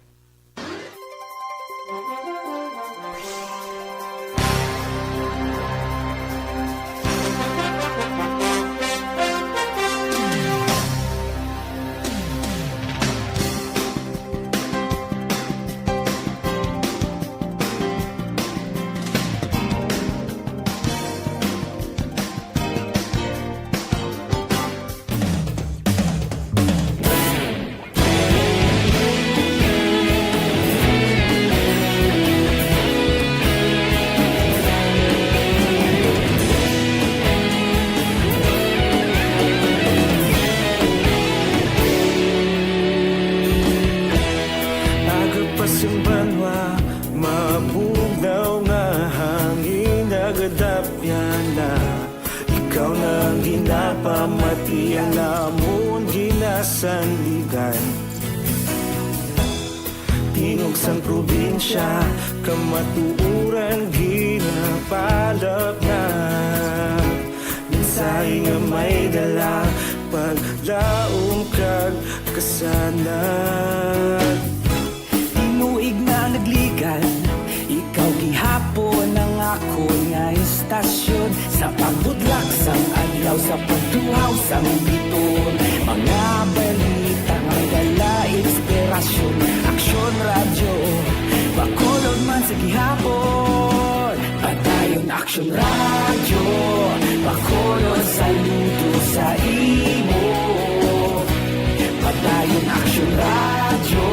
Tingog sang probinsya, kamatuuran ginapalap na. Mensahe nga may dala, paglaom kag kasanag. Tinuig na nagligan, ikaw gihapon ang ako nga istasyon. Sa pagbudlak sang adlaw, sa pagtuhaw sang biton. Mga balita nga dala inspirasyon. Aksyon radyo, bakulod man sa gihapon. Padayon aksyon radyo, bakulod saludo sa imo. Padayon aksyon radyo,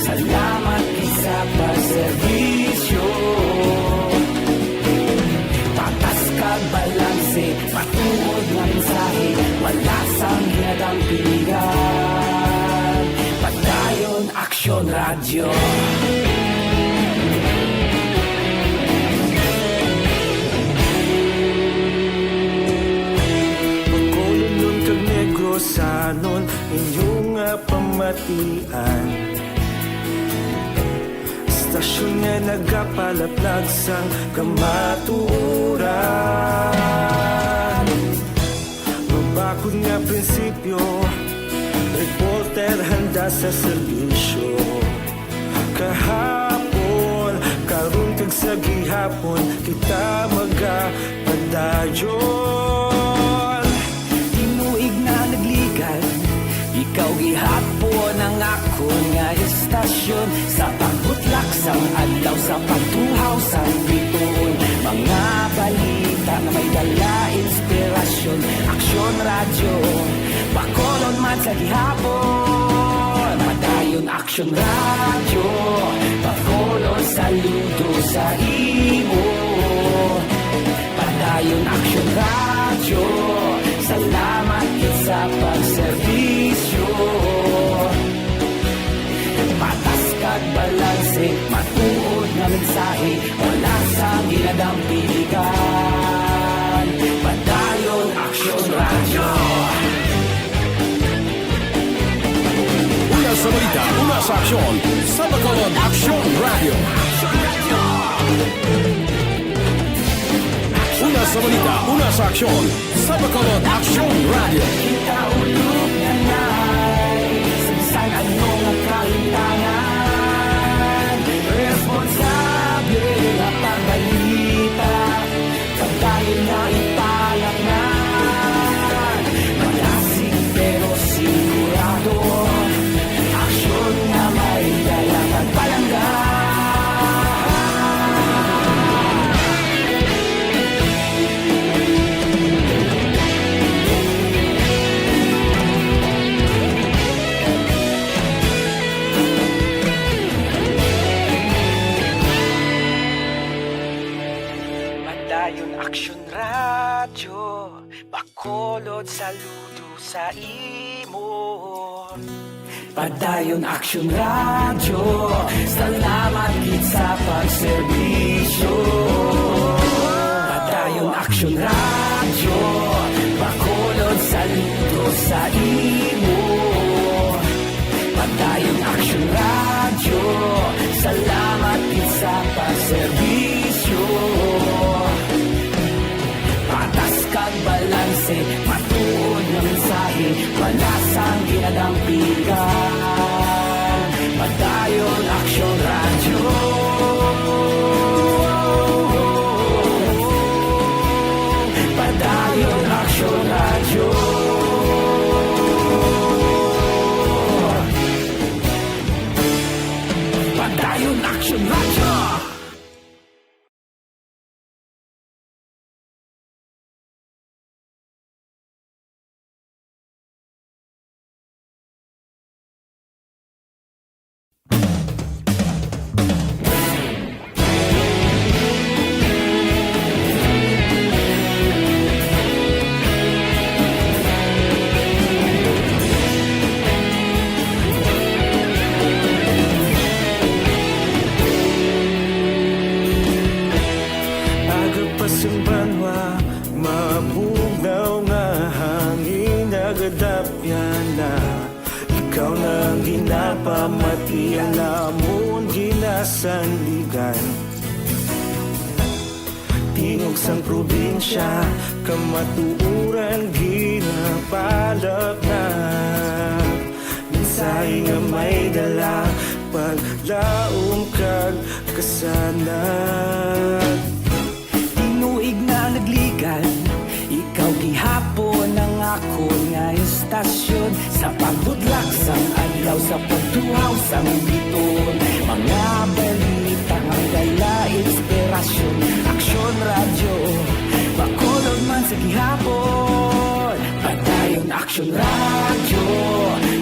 salamat isa pa servisyo. Patas kag balanse, patuod nga mensahe, wala sang hinadang pilihan. Padayon aksyon radyo. Pagkulunod kag Negrosanon, inyong pamatian. Stasyon nga nagapalaplag sang kamatuuran. Mabakod nga prinsipyo, reporter handa sa serbisyo. Kahapon, karon kag sa gihapon, kita magapadayon. Tinuig na nagligan, ikaw gihapon ang ako nga istasyon. Sa pagbutlak sang adlaw, sa pagtuhaw sang biton. Mga balita na may dala inspirasyon. Aksyon radyo, bakolon man sa gihapon. Padayon aksyon radyo, bakolon saludo sa imo. Padayon aksyon radyo, salamat sa pagserbisyo. Patas kag balanse, matuod nga mensahe, wala sa ginadampiligan. Padayon Aksyon Radyo. Una sa balita, una sa aksyon, sa Bacolod Aksyon Radio. Una sa balita, una sa aksyon, sa Bacolod Aksyon Radio. Kita ulog na na'y sagsang anong nakalintangan. Responsable na pagbalita, pagdayon na ipalaknan. Malasig pero sigurado, aksyon na may dalang at palanggan. Padayon Aksyon Radyo, Bacolod saludo sa imo. Padayon Aksyon Radyo, salamat gid sa pagserbisyo. Padayon Aksyon Radyo, Bacolod saludo sa imo. Padayon Aksyon Radyo, salamat gid sa pagserbisyo. Patas kag balanse, matuod ng mensahe, wala sang ginadampigan. Padayon Aksyon Radyo. Padayon Aksyon Radyo. Padayon Aksyon Radyo. Agapasumbanwa, mabugnaw nga hangin nagadapyan na. Ikaw na ang ginapamatian namon ginasandigan. Tingog sang probinsya, kamatuuran ginapalap na. Mensahe nga may dala, paglaom kag kasanag. Tinuig na nagligan, ikaw gihapon ang ako nga istasyon. Sa pagbudlak sang adlaw, sa pagtuhaw sang biton. Mga balita nga dala inspirasyon. Aksyon Radyo, Bacolod man sa gihapon. Padayon Aksyon Radyo,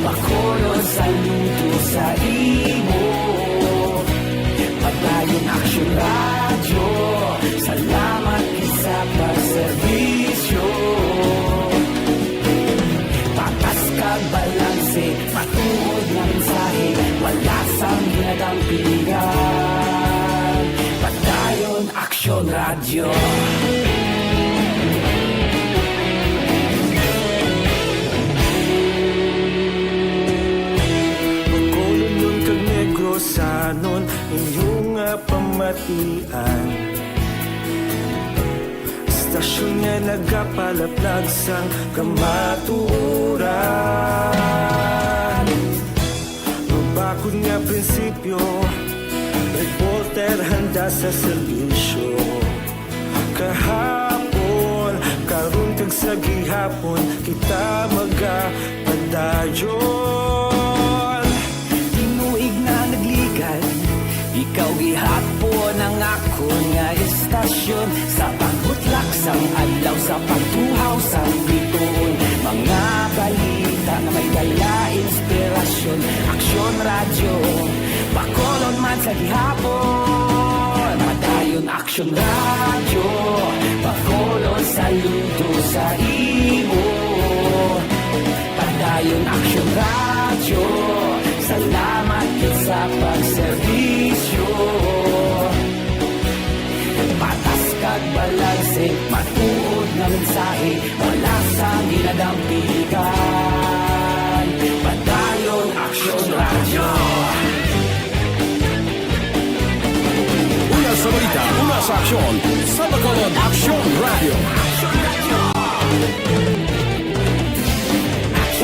Bacolod saludo sa imo. Padayon Aksyon Radyo, salamat sa pagserbisyo. Patas kag balanse, matuod ng mensahe, wala sang ginadampigan. Padayon Aksyon Radyo. Bacolod nun kag Negros sanon, inyong nga pamatian. Istasyon nga nagapalaplag sang kamatuuran. Mabakod nga prinsipyo, reporter handa sa serbisyo. Kahapon, karon kag sa gihapon, kita magapadayon. Tinuig na nagligan, ikaw gihapon ang ako nga istasyon. Sa pagbutlak sang adlaw, sa pagtuhaw sang biton. Mga balita na may dala inspirasyon. Aksyon Radyo, Bacolod man sa gihapon. Padayon Aksyon Radyo, Bacolod saludo sa imo. Padayon Aksyon Radyo, salamat sa pagserbisyo. sa aksyon sa Bacolod Action Radio.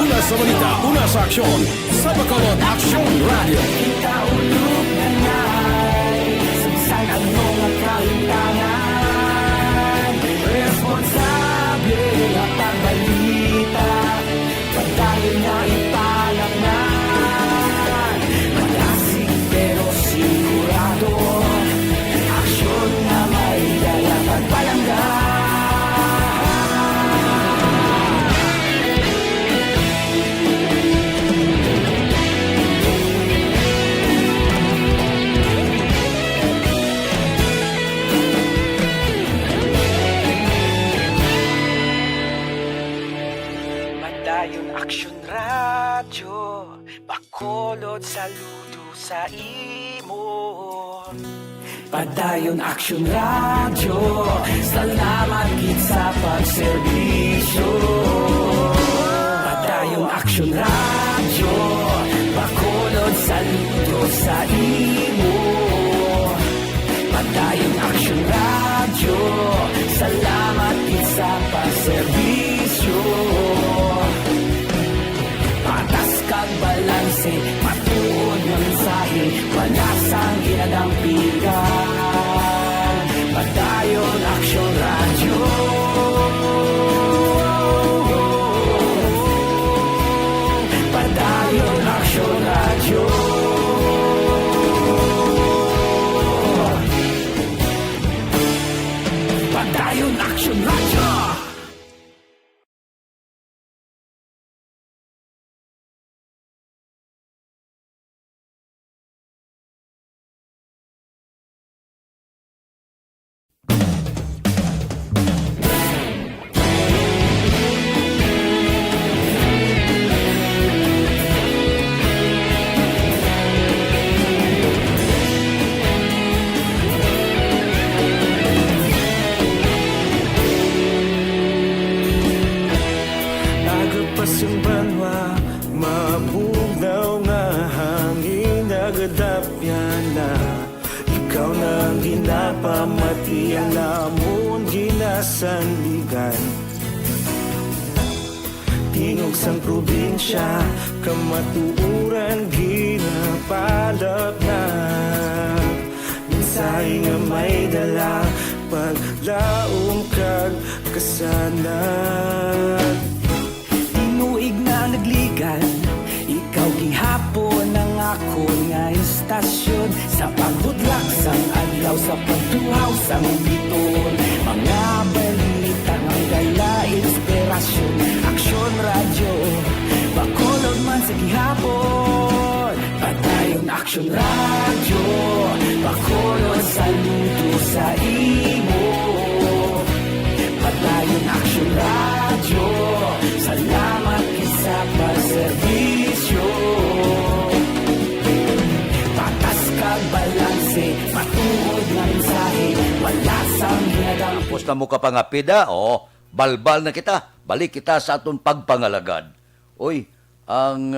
Una sa balita, una sa aksyon sa Bacolod Action Radio. Kaulog na na'y sagsang ang mga kahintangan. Responsable at ang balita, pagdahil na ipalaknan. Malasig pero sigurado, aksyon na may dala pagpalanggan. Padayon Aksyon Radyo, Bacolod saludo sa imo. Padayon Aksyon Radyo, salamat gid sa pagserbisyo. Padayon Aksyon Radyo, Bacolod saludo sa imo. Padayon Aksyon Radyo, salamat gid sa pagserbisyo. Patas kag balanse, matuod ng mensahe, wala sang ginadampigan. Padayon Aksyon Radyo. Padayon Aksyon Radyo. Padayon Aksyon Radyo. Agapasang banwa, mabugnaw nga hangin nagadapyan na. Ikaw na ang ginapamati, ang namon ginasandigan. Tingog sang probinsya, kamatuuran ginapalap na. Mensahe nga may dala, paglaom kag kasanan. Tinuig na nagligan, ikaw gihapon ang ako nga istasyon. Sa pagbudlak sang adlaw, sa pagtuhaw sang biton. Mga balita ng dala, inspirasyon. Aksyon Radyo, Bacolod man sa gihapon. Padayon Aksyon Radyo, Bacolod saludo sa imo. Padayon Aksyon Radyo, salamat sa pagserbisyo. Patas kag balanse, matuod nga mensahe, wala sang ginadang. Tapos na mo ka pangapida, balbal na kita. Balik kita sa aton pagpangalagad. Oy, ang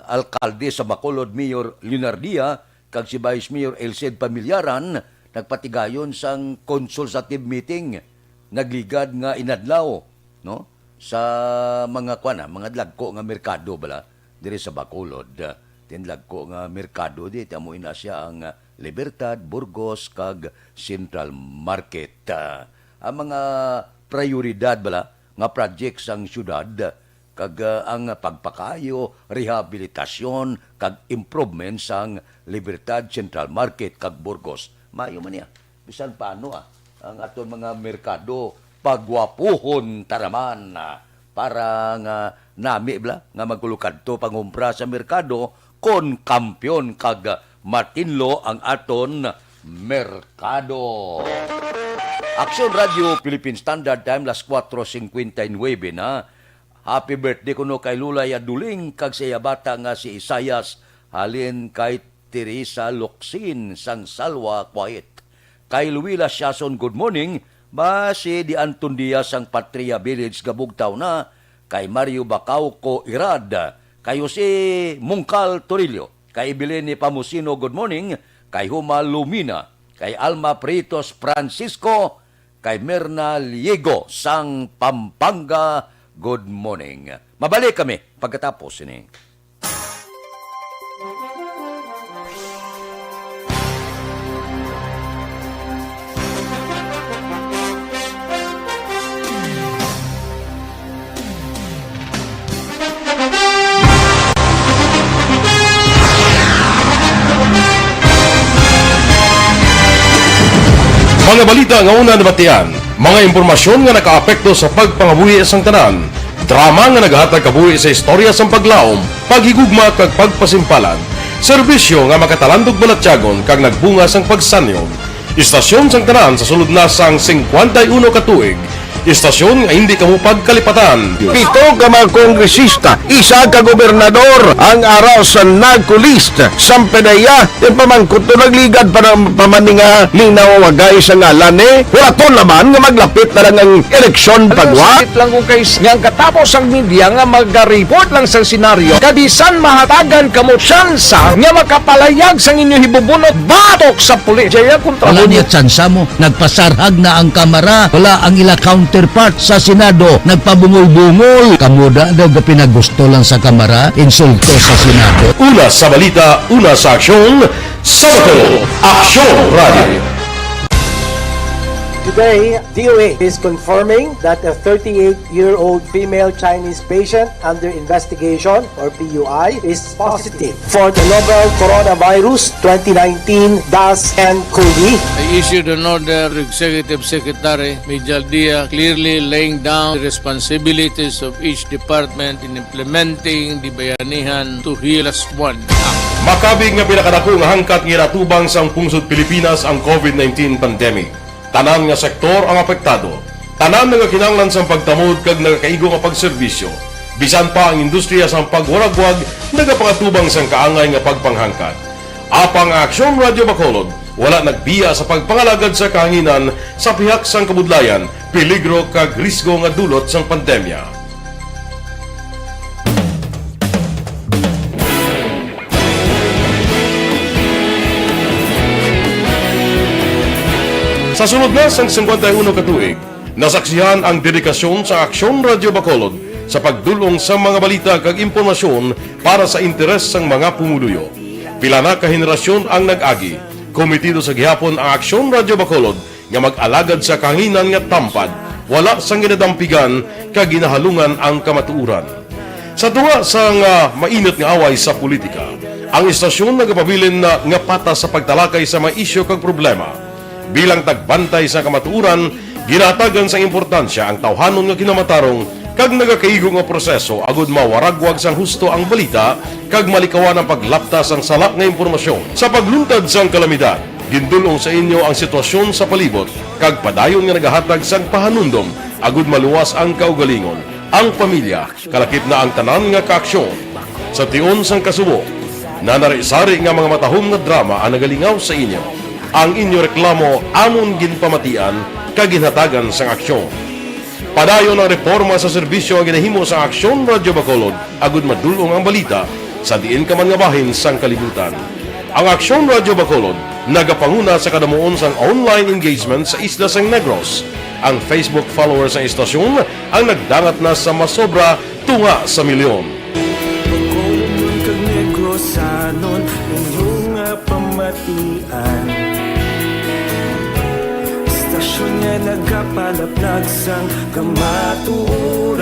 alkalde sa Bacolod, Mayor Leonardia, kag si Vice Mayor Elced Pamilyaran, nagpatigayon sang consultative meeting. Nagligad nga inadlaw, no? Sa mga mga dlagko nga merkado bala diri sa Bacolod. Tinlagko nga merkado di tamo ina siya ang Libertad, Burgos kag Central Market. Ang mga prioridad bala nga projects ang syudad kag ang pagpakayo, rehabilitasyon kag improvements ang Libertad, Central Market kag Burgos. Mayo man niya. Bisan paano ang aton mga merkado pagwapuhon taraman para nga nami bla nga magkulukad to pangumpra sa merkado kon kampyon kag matinlo ang aton merkado. Aksyon Radio Philippine Standard Time las 4:59 na. Happy birthday kuno kay Lulay Aduling kag sa bata nga si Isayas halin kay Teresa Locsin sang Salwa Quiet. Kay Luila Siason good morning. Base di Anton Diaz ang Patria Village Gabugtaw na, kay Mario Bacauco Irad, kay Jose Mungcal Torillo, kay Bilene Pamusino good morning, kay Huma Lumina, kay Alma Pritos Francisco, kay Mirna Liego sang Pampanga. Good morning. Mabalik kami pagkatapos ini. Mga balita nga una nabatian, mga impormasyon nga nakaapekto sa pagpangabuhi sang tanan, drama nga naghatag kabuhi sa istorya sang paglaom, paghigugma kag pagpasimpalan, serbisyo nga makatalandog balatyagon kag nagbunga sang pagsanyon, istasyon sang tanan sa sulod na sang 51 ka tuig, istasyon nga hindi kamupag kalipatan. 7 ka mga kongresista, 1 ka gobernador ang araw sa nagkulist sa pedaya yung pamangkot to nagligad para pamaninga linaw wagay sa ngalan wala to naman nga maglapit na lang ang eleksyon pagwa. Sakit lang kung kays nga katapos ang media nga mag-report lang sa senaryo kadisan mahatagan kamo tsansa nga makapalayag sa inyo hibubunot batok sa pulis. Jaya kontra wala niya tsansa mo, nagpasarhag na ang kamara, wala ang ila counterpart sa Senado, nagpabungol-bungol. Kamuda daw ga pinagusto lang sa kamara, insulto sa Senado. Una sa balita, una sa aksyon, Sabado, Aksyon Radio. Today, DOA is confirming that a 38-year-old female Chinese patient under investigation, or PUI, is positive for the novel coronavirus 2019 DAS-CoV. I issued an order to Executive Secretary Mijal Dia clearly laying down the responsibilities of each department in implementing the Bayanihan to Heal as One Act. Makabig nga pinakadako nga hangkat nga natubang sang pungsod Pilipinas ang COVID-19 pandemic. Tanan nga sektor ang apektado. Tanan nga kinahanglan sang pagtamod kag nagakaigo nga pagserbisyo. Bisan pa ang industriya sang pagwaragwag nagapangatubang sang kaangay nga pagpanghangkat. Apang Aksyon Radio Bacolod wala nagbiya sa pagpangalagad sa kahanginan sa pihak sang kabudlayan, peligro kag risgo nga dulot sang pandemya. Sa sunod na sang 51 katuig, nasaksihan ang dedikasyon sa Aksyon Radio Bacolod sa pagdulong sa mga balita kag impormasyon para sa interes sang mga pumuluyo. Pila na ka henerasyon ang nag-agi, komitido sa gihapon ang Aksyon Radio Bacolod nga mag-alagad sa kahanginan nga tampad, wala sang ginadampigan kag ginahalungan ang kamatuuran. Sa duwa sang mainit nga away sa politika, ang istasyon nagapabilin na nga patas sa pagtalakay sa mga isyu kag problema. Bilang tagbantay sa kamatuuran, ginatagan sa importansya ang tawhanon nga kinamatarong kag nagakaigo nga proseso agud mawaragwag sang husto ang balita kag malikawan ang paglaptas ang salak nga impormasyon. Sa pagluntad sang kalamidad, gindulong sa inyo ang sitwasyon sa palibot kag padayon nga nagahatag sang pahanundom agud maluwas ang kaugalingon, ang pamilya, kalakip na ang tanan nga kaaksyon. Sa tion sang kasubo, nanari-sari nga mga matahom nga drama ang nagalingaw sa inyo. Ang inyo reklamo amon ginpamatian kaginhatagan sang aksyon. Padayon ang reforma sa serbisyo ang ginahimo sa Aksyon Radio Bacolod agud madulong ang balita sa diin ka man nga bahin sang kalibutan. Ang Aksyon Radio Bacolod nagapanguna sa kadamuon sang online engagement sa isla sang Negros. Ang Facebook followers sa istasyon ang nagdangat na sa masobra tunga sa milyon. Bacolod kag Negros anon inyong pamatian. Istasyon nga nagapalaplag sang kamaturan.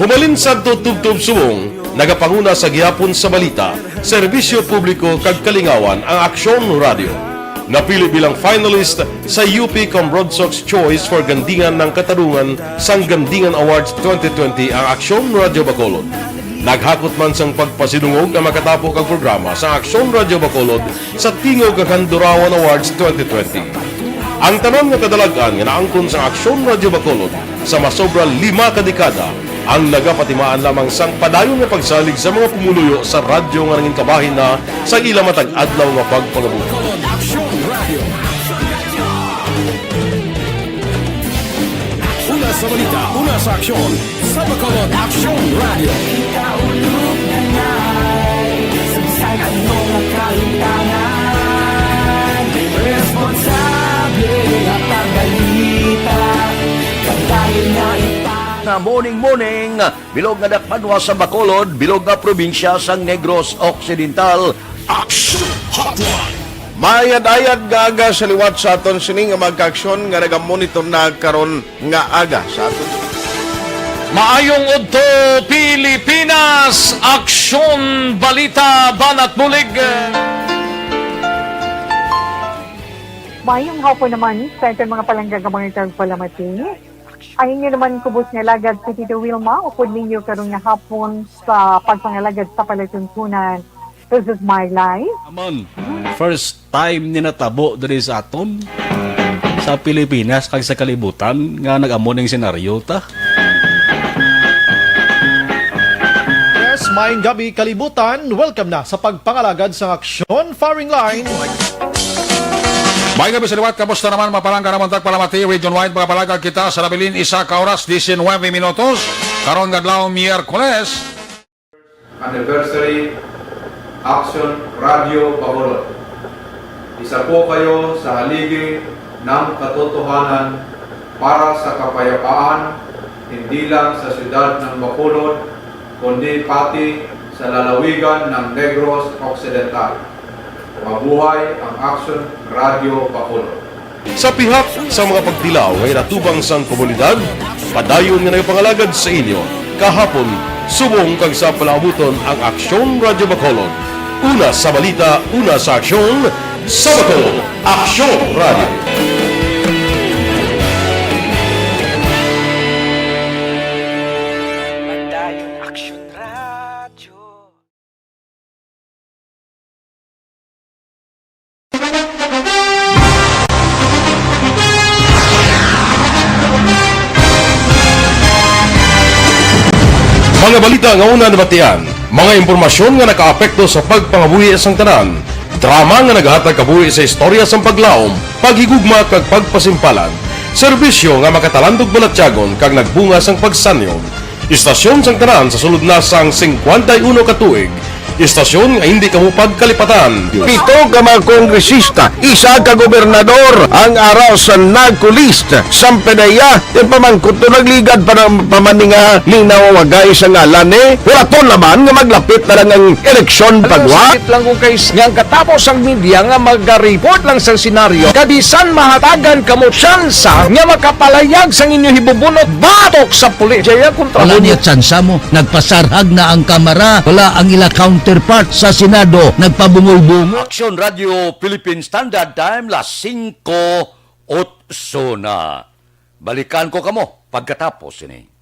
Humalin sa tutubtub subong, nagapanguna sa gihapon sa balita, serbisyo publiko kag kalingawan ang Aksyon Radio. Napili bilang finalist sa UP Comrodsox Choice for Gandingan ng Katarungan sang Gandingan Awards 2020 ang Aksyon Radio Bacolod. Naghakot man sang pagpasinungog ang makatapo kang programa sa Aksyon Radio Bacolod sa Tingog kag Handurawan Awards 2020. Ang tanon nga kadalagan nga naangkon sa Aksyon Radio Bacolod sa masobra 5 ka dekada ang nagapatimaan lamang sang padayon nga pagsalig sa mga pumuluyo sa radyo nga nangin kabahin na sa ila matag adlaw nga pagpangabuhi. Una sa balita, una sa aksyon, sa Bacolod Aksyon Radio. Ikaulog na na'y, sa bisan anong nakalintangan. nga morning bilog nga dakpanwa sa Bacolod, bilog nga probinsya sa Negros Occidental. Action Hotline. Mayad-ayad nga aga sa liwat sa aton sini nga magka-aksyon nga nagamonitor na karon nga aga sa aton. Maayong udto Pilipinas, aksyon, balita, banat bulig. Mayong hapon naman sa itong mga palangga ka mga tagpalamati. Ang inyo naman kubos nga lagad si Tito Wilma, upod ninyo karong nga hapon sa pagpangalagad sa palatuntunan. This is my life. Amon, first time ni natabo diri sa aton sa Pilipinas kag sa kalibutan nga nag-amo ning senaryo ta. Yes, maayong gabi kalibutan. Welcome na sa pagpangalagad sa aksyon firing line. May gabi sa liwat, kamusta naman mapalangga naman tagpalamati, region-wide mga palagag kita sa labilin isa ka oras, 19 minutos, karon gadlaw Miyerkules. Anniversary Action Radio Bacolod. Isa po kayo sa haligi ng katotohanan para sa kapayapaan, hindi lang sa siyudad ng Bacolod, kundi pati sa lalawigan ng Negros Occidental. Mabuhay ang Action Radio Bacolod. Sa pihak sa mga pagdilaw ay natubang sang komunidad, padayon nga nagpangalagad sa inyo. Kahapon, subong kag sa palabuton ang Aksyon Radio Bacolod. Una sa balita, una sa aksyon, sa Bacolod, Aksyon Radio. Mga balita nga una nabatian, mga impormasyon nga nakaapekto sa pagpangabuhi sang tanan, drama nga naghatag kabuhi sa istorya sang paglaom, paghigugma kag pagpasimpalan, serbisyo nga makatalandog balatyagon kag nagbunga sang pagsanyon, istasyon sang tanan sa sulod na sang 51 ka tuig, istasyon nga hindi kamupag kalipatan. 7 ka mga kongresista, 1 ka gobernador ang araw sa nagkulist sang pedaya di pamangkot to nagligad para pamaninga linaw wagay sa ngalan wala to naman nga maglapit na lang ang eleksyon pagwa. Sakit lang kung guys nga katapos ang media nga mag-report lang sa senaryo kabisan mahatagan kamo tsansa nga makapalayag sang inyo hibubunot batok sa pulis. Jaya kontra Wala niya tsansa mo. Nagpasarhag na ang kamera. Wala ang ila counterpart sa Senado. Nagpabungol-bungol. Action Radio Philippine Standard Time, las 5:08 na. Balikan ko kamo pagkatapos ini.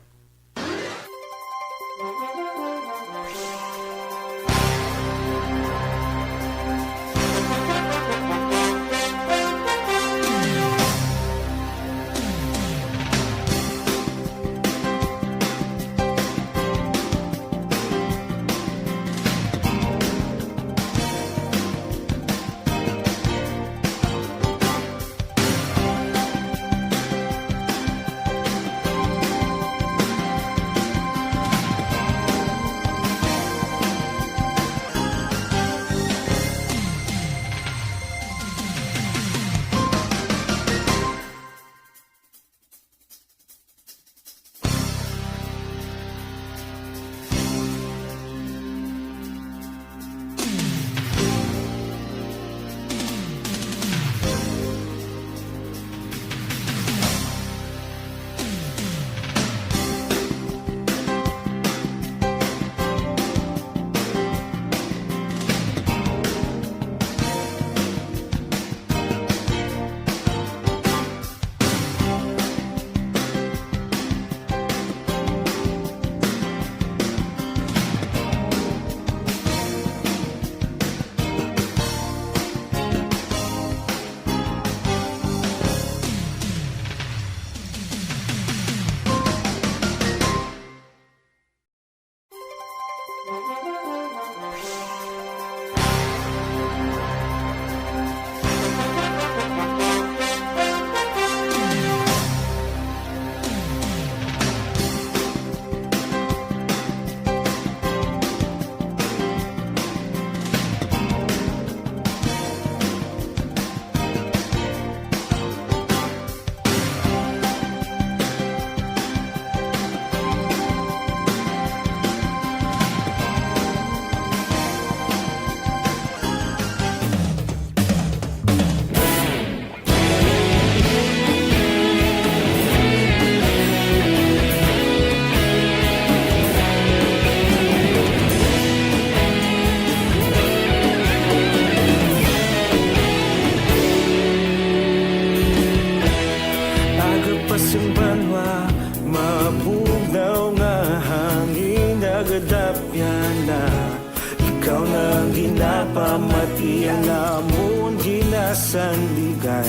kasandigan.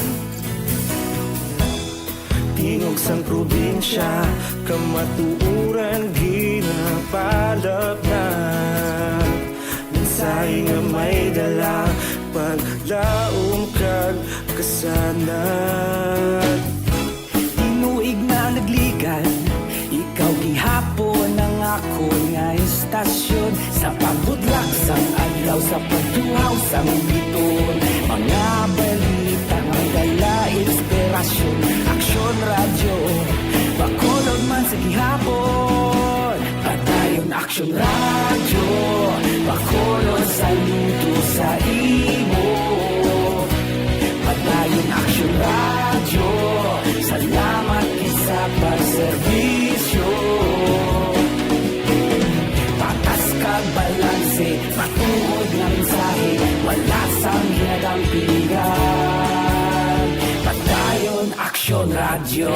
Tingog sang probinsya, kamatuuran ginapalap na. Minsay nga may dala, paglaom kag kasanat. Tinuig na nagligan, ikaw gihapon ang ako nga istasyon. Sa pagudlak sang adlaw, sa pagduhaw sang biton. Mga balita nga dala inspirasyon. Aksyon radyo, Bacolod man sa gihapon. Padayon Aksyon radyo, Bacolod saludo sa imo. Padayon Aksyon radyo, salamat sa pagserbisyo. Patas kag balanse, matuod nga mensahe, wala sang ginagampingan. Padayon Aksyon radyo.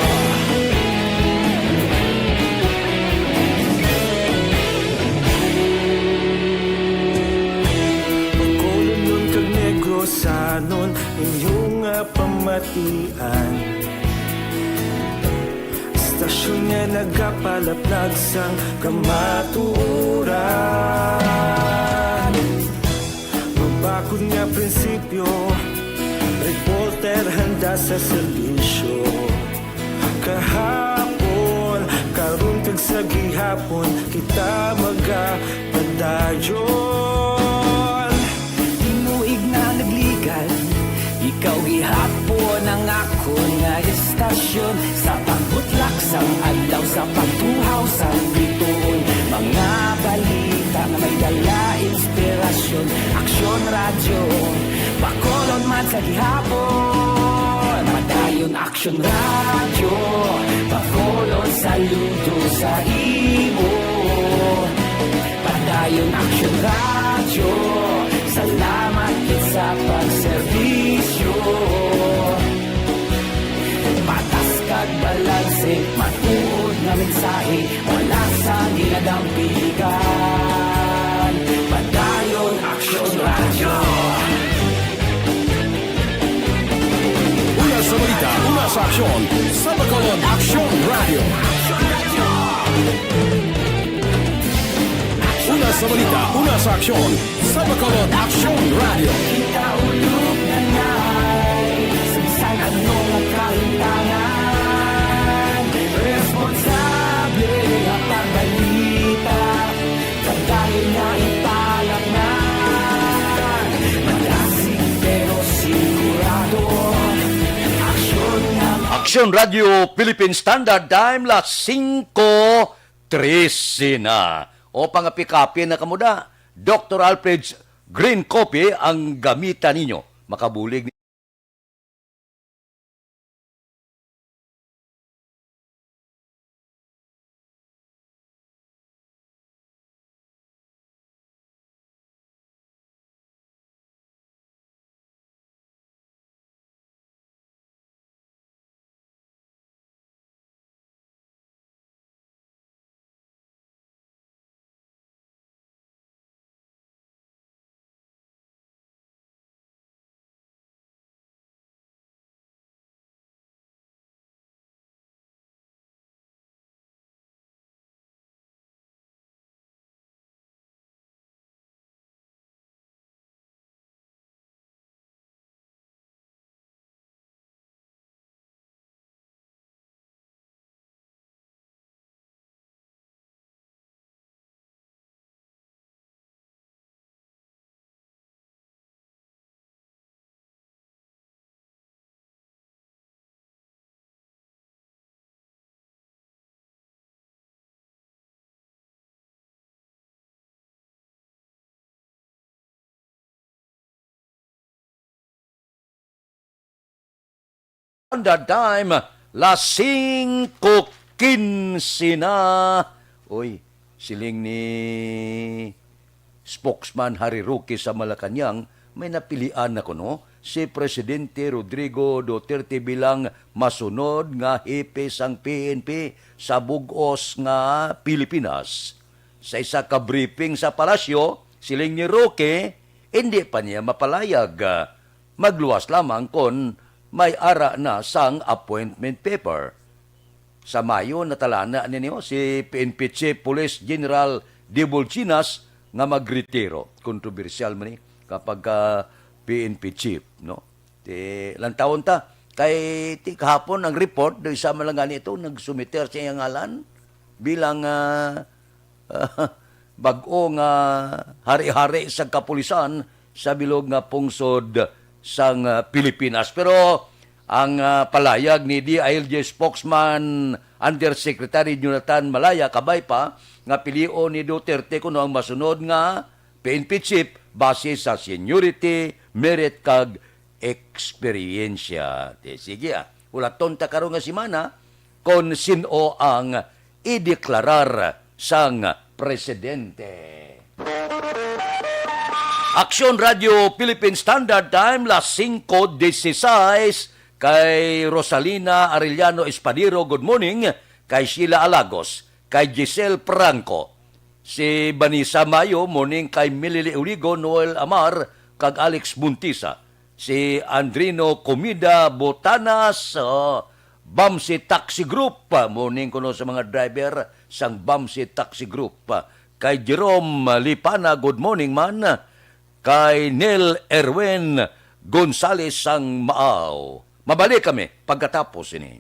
Bacolod nun kag Negrosanon, inyong pamatian. Stasyon nga nagapalaplag sang kamatuuran. Mabakod nga prinsipyo, reporter handa sa serbisyo. Kahapon, karon kag sa gihapon, kita magapadayon. Tinuig na nagligan, ikaw gihapon ang ako nga istasyon. Sa pagbutlak sang adlaw, sa pagtuhaw sang biton. Mga balita na may dala inspirasyon. Aksyon radyo, Bacolod man sa gihapon. Padayon Aksyon radyo, Bacolod saludo sa imo. Padayon Aksyon radyo, salamat sa pagserbisyo. Patas kag balanse, matuod nga mensahe, wala sa ginadampigan. Padayon Aksyon radyo. Una sa balita, una sa aksyon, sa Bacolod Aksyon Radio. Una sa balita, una sa aksyon, sa Bacolod Aksyon Radio. Ikaulog na na'y sagsang anong nagkahintangan. Responsable ang pagbalita, pagdahil na ipalak na. Malasig pero sigurado, aksyon na. Aksyon Radio Philippine Standard Time las 5:13 na. O pangapikapin na kamuda, Dr. Alfred's Green Coffee ang gamitan ninyo. Makabulig Standard Time, las 5:15 na. Uy, siling ni spokesman Harry Roque sa Malacanang, may napilian na kuno si Presidente Rodrigo Duterte bilang masunod nga hepe sang PNP sa bug-os nga Pilipinas. Sa isa ka briefing sa palasyo, siling ni Roque, hindi pa niya mapalayag magluwas lamang kon may ara na sang appointment paper. Sa Mayo, natalana ninyo si PNP Chief Police General De Bolchinas nga magretiro. Kontrobersyal man kapag PNP Chief. No? Lantawon ta, kay kahapon ang report, do isa man lang ito, nagsumiter siya yung ngalan bilang bag-o nga hari-hari sa kapulisan sa bilog nga pungsod sang Pilipinas. Pero ang palayag ni DILG spokesman Undersecretary Jonathan Malaya kabay pa nga pilio ni Duterte kuno ang masunod nga PNP chief base sa seniority, merit kag eksperyensya. Sige ulaton ta karon nga semana kon sino ang ideklarar sang presidente. Aksyon Radio Philippine Standard Time, las 5:16, kay Rosalina Arellano Espadero, good morning, kay Sheila Alagos, kay Giselle Franco, si Vanessa Mayo, morning, kay Millie Urigo, Noel Amar, kag Alex Buntisa, si Andrino Comida Botanas, Bamsi Taxi Group, morning kuno sa mga driver sang Bamsi Taxi Group, kay Jerome Lipana, good morning man, kay Nel Erwin Gonzales sang Maaw. Mabalik kami pagkatapos ini.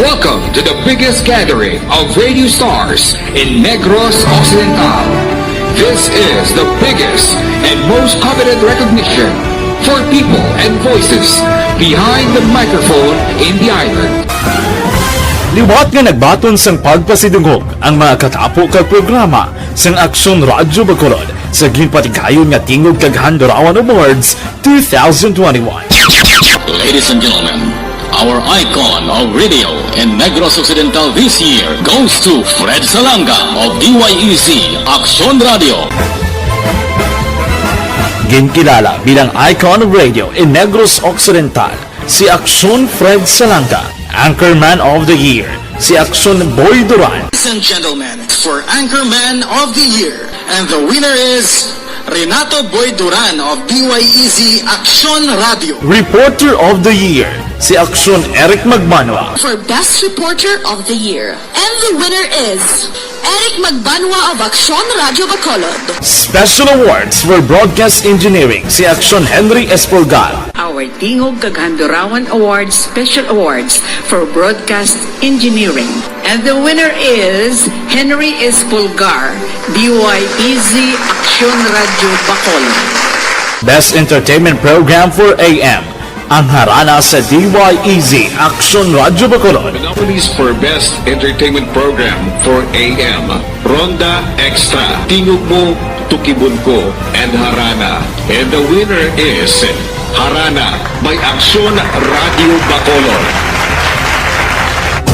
Welcome to the biggest gathering of radio stars in Negros Occidental. This is the biggest and most coveted recognition for people and voices behind the microphone in the island. Liwat nga nagbaton sang pagpasidungog ang mga katapo kag programa sang Aksyon Radyo Bacolod sa ginpatigayon nga Tingog kag Handurawan Awards 2021. Ladies and gentlemen, our icon of radio in Negros Occidental this year goes to Fred Salanga of DYEZ Aksyon Radio. Ginkilala bilang icon of radio in Negros Occidental, si Aksyon Fred Salanga. Anchorman of the Year, si Aksyon Boy Duran. Ladies and gentlemen, for Anchorman of the Year, and the winner is Renato Boy Duran of DYEZ Aksyon Radio. Reporter of the Year, si Aksyon Eric Magbanwa. For Best Reporter of the Year, and the winner is Eric Magbanwa of Aksyon Radio Bacolod. Special Awards for Broadcast Engineering, si Aksyon Henry Espolgar. Our Tingog kag Handurawan Awards Special Awards for Broadcast Engineering. And the winner is Henry Espolgar, DYEZ Aksyon Radio Bacolod. Best Entertainment Program for AM, ang harana sa DYEZ Aksyon Radio Bacolod. Nominees for Best Entertainment Program for AM, Ronda Extra, Tingog Mo, Tukibon Ko, and Harana. And the winner is Harana by Aksyon Radio Bacolod.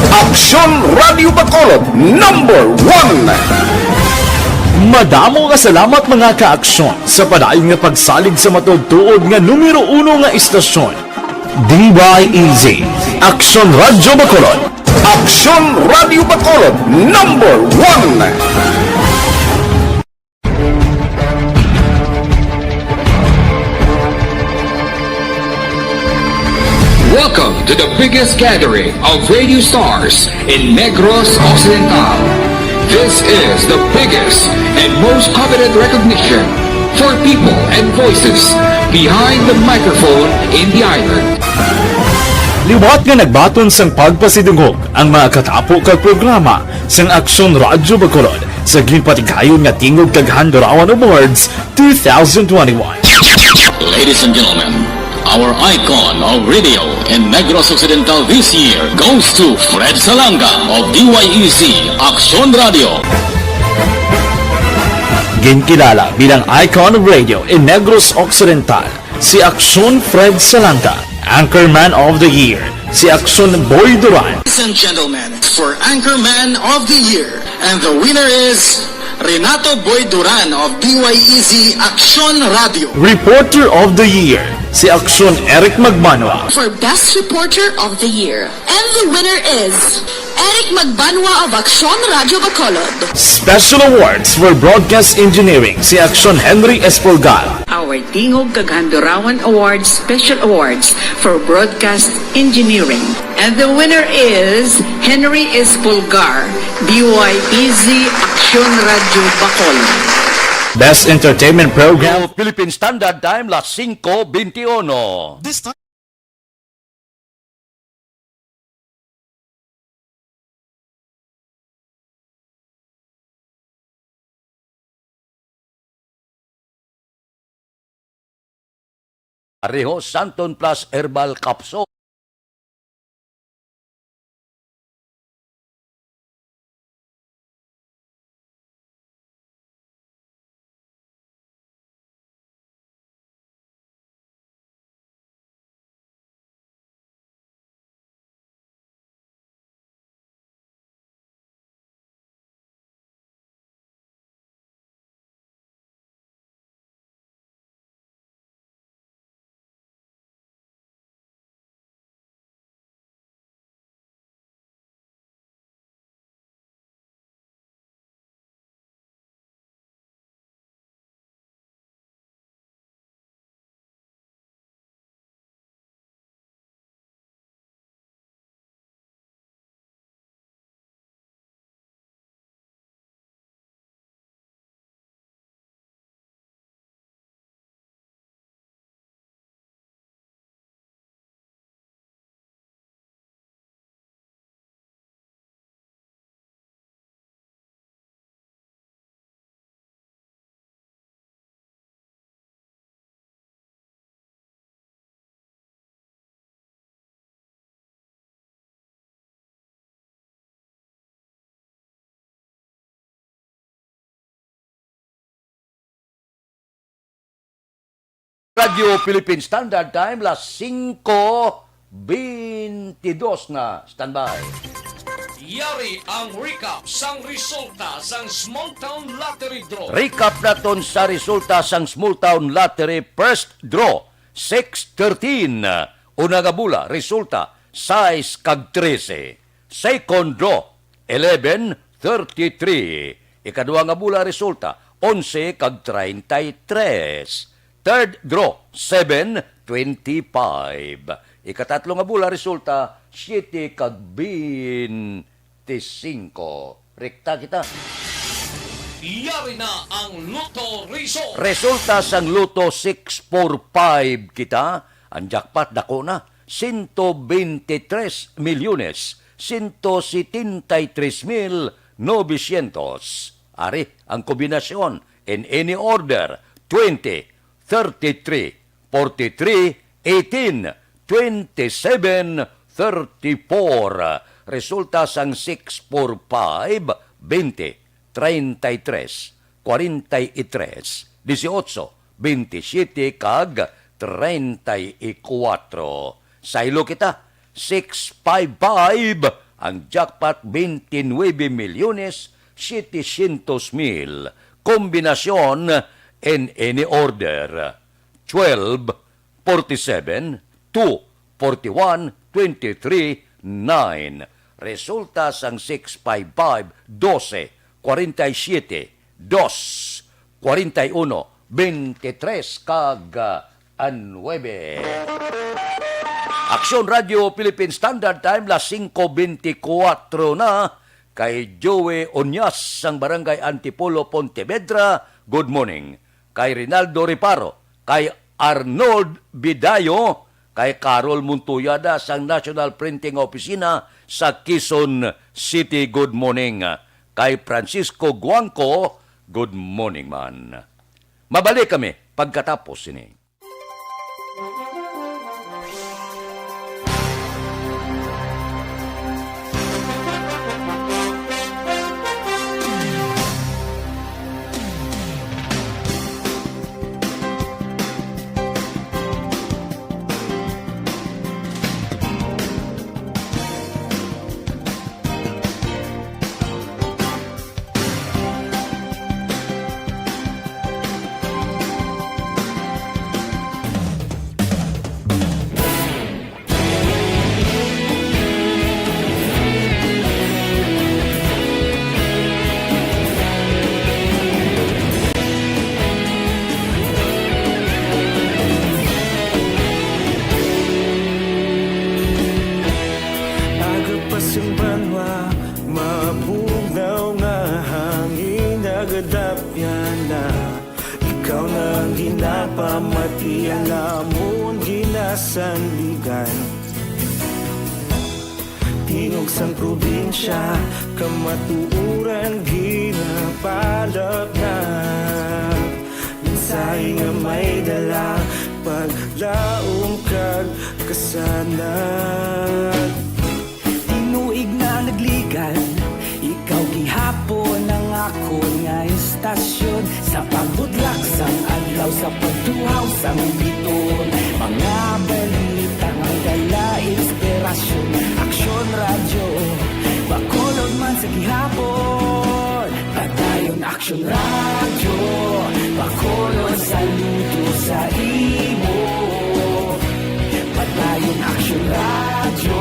Aksyon Radio Bacolod, number 1! Madamo nga salamat mga ka-aksyon sa padayon nga pagsalig sa matugtuod nga numero 1 nga istasyon. DYEZ Aksyon Radio Bacolod. Aksyon Radio Bacolod, number 1! Welcome to the biggest gathering of radio stars in Negros Occidental. This is the biggest and most coveted recognition for people and voices behind the microphone in the island. Liwat nga nagbaton sang pagpasidungog ang mga katapo kag programa sang Aksyon Radyo Bacolod sa ginpatigayon nga Tingog kag Handurawan Awards 2021. Ladies and gentlemen, our icon of radio in Negros Occidental this year goes to Fred Salanga of DYEZ Aksyon Radio. Ginkilala bilang icon of radio in Negros Occidental, si Aksyon Fred Salanga. Anchorman of the Year, si Aksyon Boy Duran. Ladies and gentlemen, for Anchorman of the Year, and the winner is Renato Boy Duran of DYEZ Action Radio. Reporter of the Year, si Aksyon Eric Magbanwa. For Best Reporter of the Year. And the winner is Eric Magbanwa of Action Radio Bacolod. Special awards for broadcast engineering, si Aksyon Henry Espolgar. Our Tingog Kaghandurawan Awards Special Awards for Broadcast Engineering. And the winner is Henry Espolgar, DYEZ Action Radio Bacolod. Best Entertainment Program, Philippine Standard Time, las 5:21. This time. Pareho Santon Plus Herbal Capsule. Radio Philippine Standard Time, las 5:22 na. Standby. Yari ang recap sang resulta sang Small Town Lottery Draw. Recap naton sa resulta sang Small Town Lottery First Draw 6-13. Una nga bula, resulta 6 kag 13. Second draw 11-33. Ikadua nga bula, resulta 11 kag 33. Third draw, 7-25. Ikatatlo nga bula, resulta 7 kag 25. Rekta kita. Yari na ang Lotto Result. Resulta sang Lotto 645 kita. Ang jackpot dako na 123 milyones 173,900. Ari ang kombinasyon in any order 20, 33, 43, 18, 27, 34. Resulta sang 645, 20, 33, 43, 18, 27 kag 34. Saylo kita, 655, ang jackpot 29 milyones 700,000. Kombinasyon in any order 12, 47, 2, 41, 23, 9. Resulta sang 655, 12, 47, 2, 41, 23 kag 9. Aksyon Radio Philippine Standard Time, las 5:24 na. Kay Joey Onyas sang Barangay Antipolo, Pontevedra, good morning. Kay Rinaldo Riparo, kay Arnold Bidayo, kay Carol Muntuyada sang National Printing Opisina sa Quezon City, good morning. Kay Francisco Guangco, good morning man. Mabalik kami pagkatapos ini. pa mabugnaw nga hangin nagadapyan na ikaw na ginapamati ang amon ginasanligan tingog sang probinsya kamatuuran ginapalap na minsay nga may dala paglaom kag kasanag Tinuig na nagligan Ikaw gihapon ang ako nga istasyon Sa pagbudlak sang adlaw Sa pagtuhaw sang biton Mga balita nga dala inspirasyon Aksyon radyo Bacolod man sa gihapon Padayon aksyon radyo Bacolod saludo sa imo Padayon aksyon radyo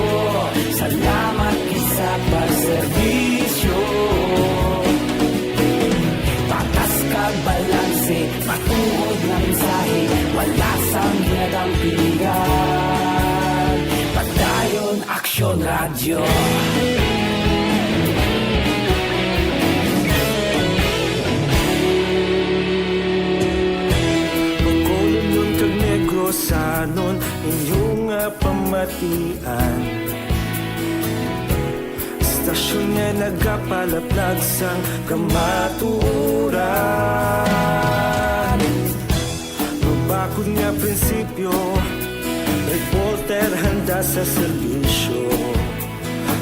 Salamat kisa pagserbisyo Patas kag balanse Matuod na mensahe Wala sang ginagampingan Padayon aksyon radyo Bacolod nun kag Negrosanon inyong pamatian Istasyon nga nagapalaplag sang kamatuuran Mabakod nga prinsipyo Reporter handa sa serbisyo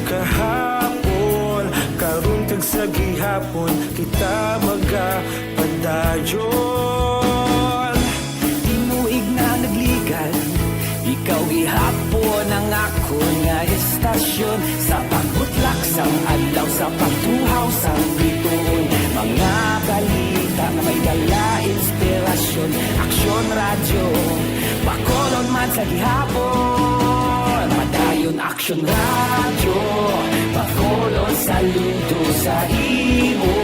Kahapon, karun kag sa gihapon Kita magapadayon Tinuig na nagligan Ikaw gihapon ang ako nga istasyon Sa pagbutlak sang adlaw Sa pagtuhaw sang biton Mga balita na may dala inspirasyon Aksyon radyo Bacolod man sa gihapon Padayon aksyon radyo Bacolod saludo sa imo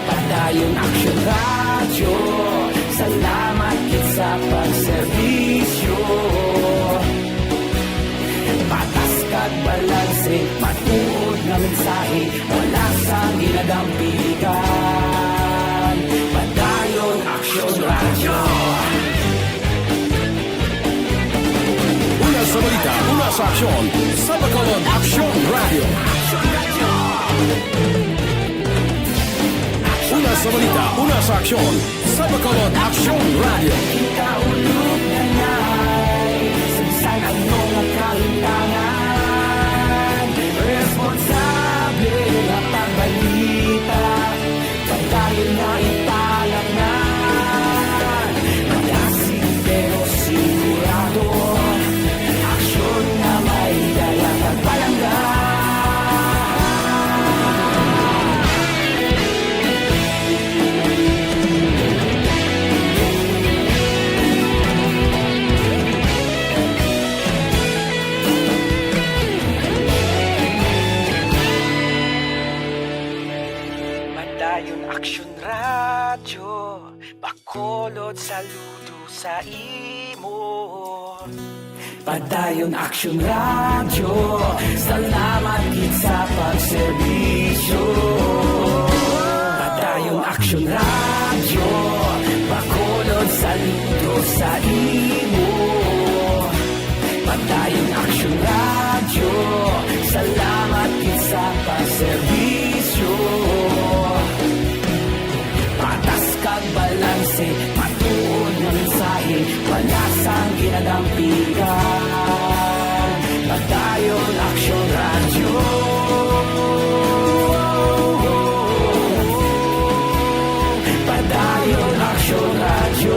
Padayon aksyon radyo Salamat kit sa pagserbisyo Patas kag balanse Matuod na mensahe Wala sang ginadampigan Padayon aksyon radyo Una sa balita, una sa aksyon, sa Bacolod Aksyon Radio. Una sa balita, una sa aksyon, sa Bacolod Aksyon Radio. Ikaulog na na'y Sagsang ang mga kalintangan Responsable na pagbalita Pagdayon na italagnan Malasig pero sigurado Aksyon na may dalang pagbalanggan Padayon aksyon radyo Bacolod saludo sa imo Padayon aksyon radyo Salamat gid sa pagserbisyo Padayon aksyon radyo Bacolod saludo sa imo Padayon aksyon radyo Salamat gid sa pagserbisyo Patas kag balanse Matuod na mensahe Wala sang ginadampigan Padayon aksyon radyo Padayon aksyon radyo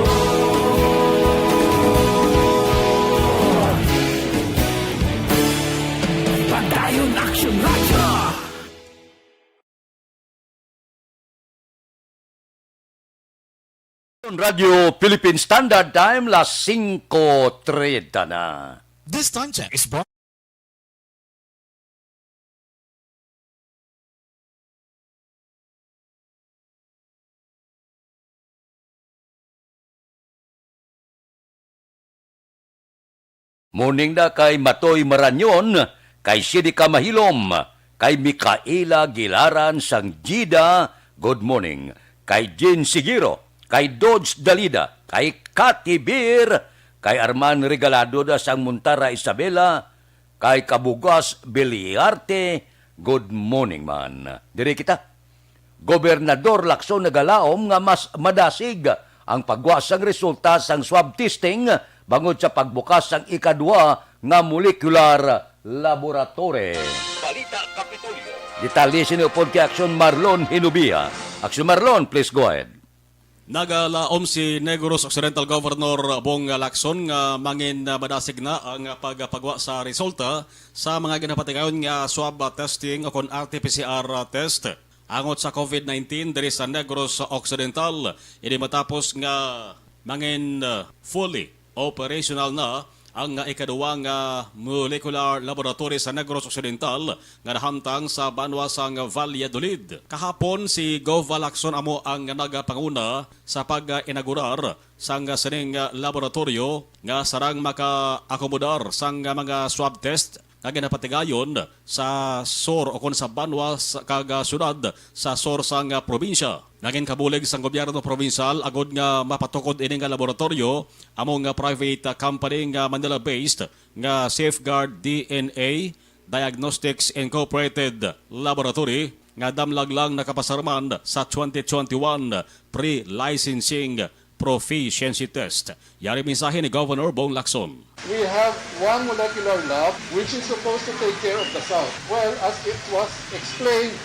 Padayon aksyon radyo Radio Philippine Standard Time, las 5:30 na. This time check is brought. Muning na kay Matoy Maranyon, kay Sidika Mahilom, kay Mikaela Gilaran sang Gida, good morning, kay Jean Sigiro, kay Dodge Dalida, kay Cathy Beer, kay Arman Regalado da sang Muntara Isabela, kay Kabugas Beliarte, good morning man. Diri kita, Gobernador Lacson nagalaom nga mas madasig ang pagwasang resulta sang swab testing bangod sa pagbukas sang ikadwa nga molecular laboratory. Balita Kapitolyo. Detalye sinupod kay Aksyon Marlon Hinubia. Aksyon Marlon, please go ahead. Nagalaom si Negros Occidental Governor Bong Lacson nga mangin madasig na ang pagpagwa sa resulta sa mga ginapatigayon nga swab testing o kon RT-PCR test. Angot sa COVID-19 diri sa Negros Occidental, ini matapos nga mangin fully operational na ang ikaduwa nga molecular laboratory sa Negros Occidental nga nahamtang sa banwa sang Valladolid. Kahapon si Gov. Lacson amo ang nagapanguna sa pag-inaugurar sang sining laboratorio nga sarang maka-akomodar sang mga swab test nga ginapatigayon sa SOR o kon sa banwa kag syudad sa SOR sang probinsya. Naging kabulig sang gobyerno provincial agod nga mapatukod ini nga laboratorio among private company nga Manila-based nga Safeguard DNA Diagnostics Incorporated Laboratory nga damlag lang nakapasarman sa 2021 pre-licensing proficiency test. Yari mensahe ni Governor Bong Lacson. We have one molecular lab which is supposed to take care of the south. Well, as it was explained,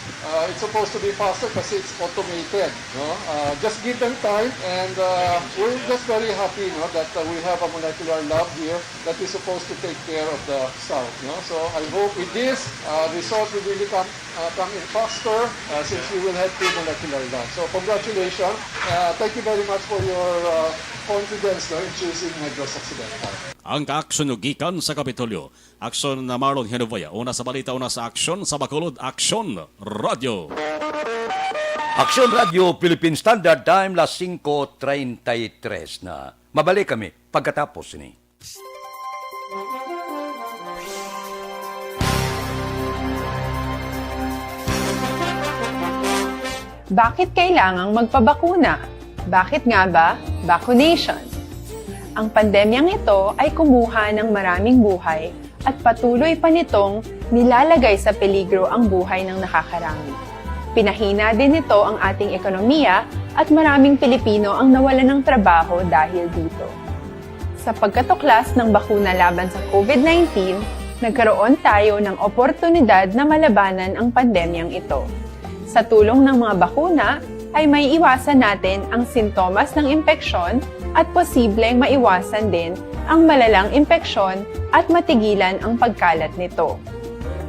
it's supposed to be faster kasi it's automated. No? Just give them time and we're just very happy that we have a molecular lab here that is supposed to take care of the south. No? So I hope with this, result will really come in faster since we will have two molecular labs. So congratulations. Thank you very much for your confidence in choosing Negros Occidental. Ang kaaksyon gikan sa Kapitolyo. Aksyon na Marlon Hinubaya. Una sa balita, una sa aksyon sa Bacolod, Aksyon Radio. Aksyon Radio, Philippine Standard Time, las 5:33 na. Mabalik kami pagkatapos ni. Bakit kailangang magpabakuna? Bakit nga ba vaccination? Ang pandemyang ito ay kumuha ng maraming buhay at patuloy pa nitong nilalagay sa peligro ang buhay ng nakakarami. Pinahina din nito ang ating ekonomiya at maraming Pilipino ang nawalan ng trabaho dahil dito. Sa pagkatuklas ng bakuna laban sa COVID-19, nagkaroon tayo ng oportunidad na malabanan ang pandemyang ito. Sa tulong ng mga bakuna, ay may iwasan natin ang sintomas ng impeksyon at posibleng maiwasan din ang malalang impeksyon at matigilan ang pagkalat nito.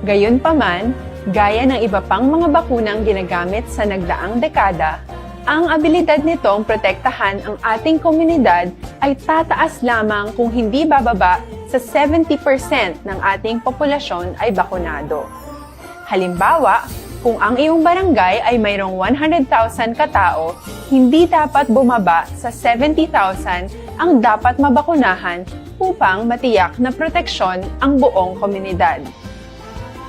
Gayunpaman, gaya ng iba pang mga bakunang ginagamit sa nagdaang dekada, ang abilidad nitong protektahan ang ating komunidad ay tataas lamang kung hindi bababa sa 70% ng ating populasyon ay bakunado. Halimbawa, kung ang iyong barangay ay mayroong 100,000 katao, hindi dapat bumaba sa 70,000 ang dapat mabakunahan upang matiyak na proteksyon ang buong komunidad.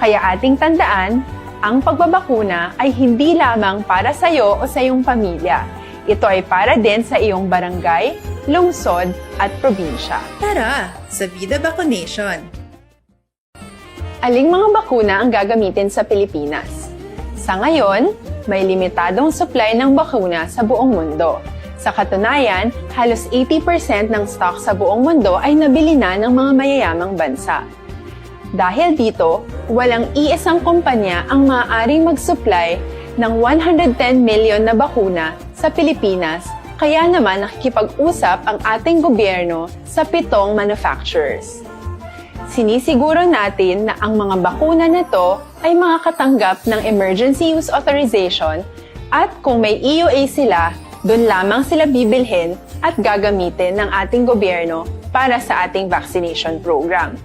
Kaya ating tandaan, ang pagbabakuna ay hindi lamang para sa iyo o sa iyong pamilya. Ito ay para din sa iyong barangay, lungsod at probinsya. Tara, sa Vida Vaccination! Aling mga bakuna ang gagamitin sa Pilipinas? Sa ngayon, may limitadong supply ng bakuna sa buong mundo. Sa katunayan, halos 80% ng stock sa buong mundo ay nabili na ng mga mayayamang bansa. Dahil dito, walang iisang kumpanya ang maaaring mag-supply ng 110 million na bakuna sa Pilipinas, kaya naman nakikipag-usap ang ating gobyerno sa 7 manufacturers. Sinisiguro natin na ang mga bakuna na ito ay makakatanggap ng Emergency Use Authorization at kung may EUA sila, doon lamang sila bibilhin at gagamitin ng ating gobyerno para sa ating vaccination program.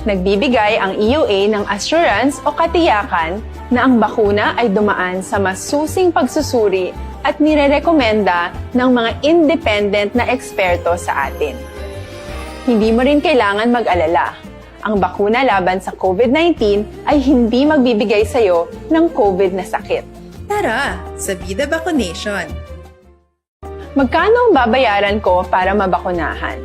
Nagbibigay ang EUA ng assurance o katiyakan na ang bakuna ay dumaan sa masusing pagsusuri at nirerekomenda ng mga independent na eksperto sa atin. Hindi mo rin kailangan mag-alala. Ang bakuna laban sa COVID-19 ay hindi magbibigay sa'yo ng COVID na sakit. Tara, sa Vida Vaccination. Magkano ang babayaran ko para mabakunahan?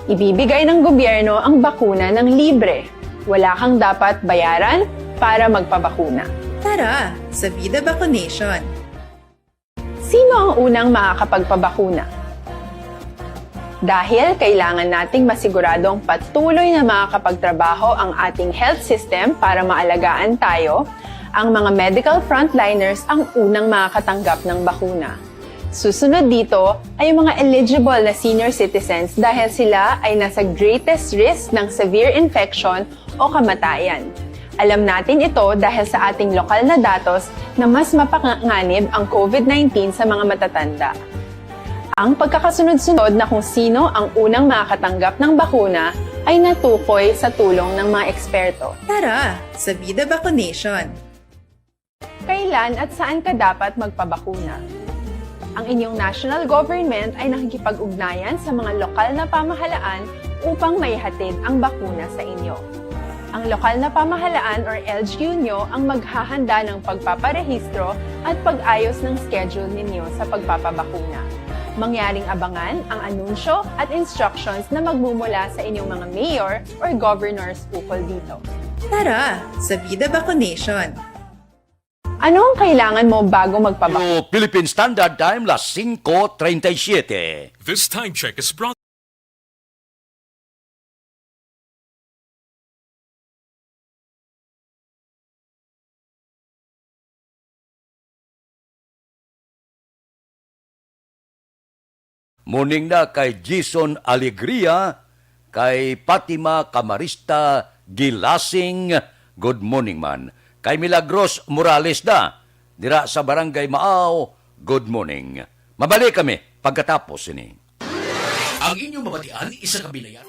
Ibibigay ng gobyerno ang bakuna ng libre. Wala kang dapat bayaran para magpabakuna. Tara, sa Vida Vaccination. Sino ang unang makakapagpabakuna? Dahil kailangan nating masiguradong patuloy na makakapagtrabaho ang ating health system para maalagaan tayo, ang mga medical frontliners ang unang makakatanggap ng bakuna. Susunod dito ay yung mga eligible na senior citizens dahil sila ay nasa greatest risk ng severe infection o kamatayan. Alam natin ito dahil sa ating lokal na datos na mas mapanganib ang COVID-19 sa mga matatanda. Ang pagkakasunod-sunod na kung sino ang unang makakatanggap ng bakuna ay natukoy sa tulong ng mga eksperto. Tara, sa Vida Vaccination. Kailan at saan ka dapat magpabakuna? Ang inyong national government ay nakikipag-ugnayan sa mga lokal na pamahalaan upang maihatid ang bakuna sa inyo. Ang lokal na pamahalaan or LGU nyo ang maghahanda ng pagpaparehistro at pag-ayos ng schedule ninyo sa pagpapabakuna. Mangyaring abangan ang anunsyo at instructions na magmumula sa inyong mga mayor or governors ukol dito. Tara, sa Vida Vaccination. Ano ang kailangan mo bago magpabakuna? Philippine Standard Time, las 5:37. This time check is brought Morning na kay Jason Alegria, kay Fatima Camarista Gilasing, good morning man. Kay Milagros Morales na, dira sa Barangay Maaw, good morning. Mabalik kami pagkatapos ini. ang inyong mabatian isa kabilayan.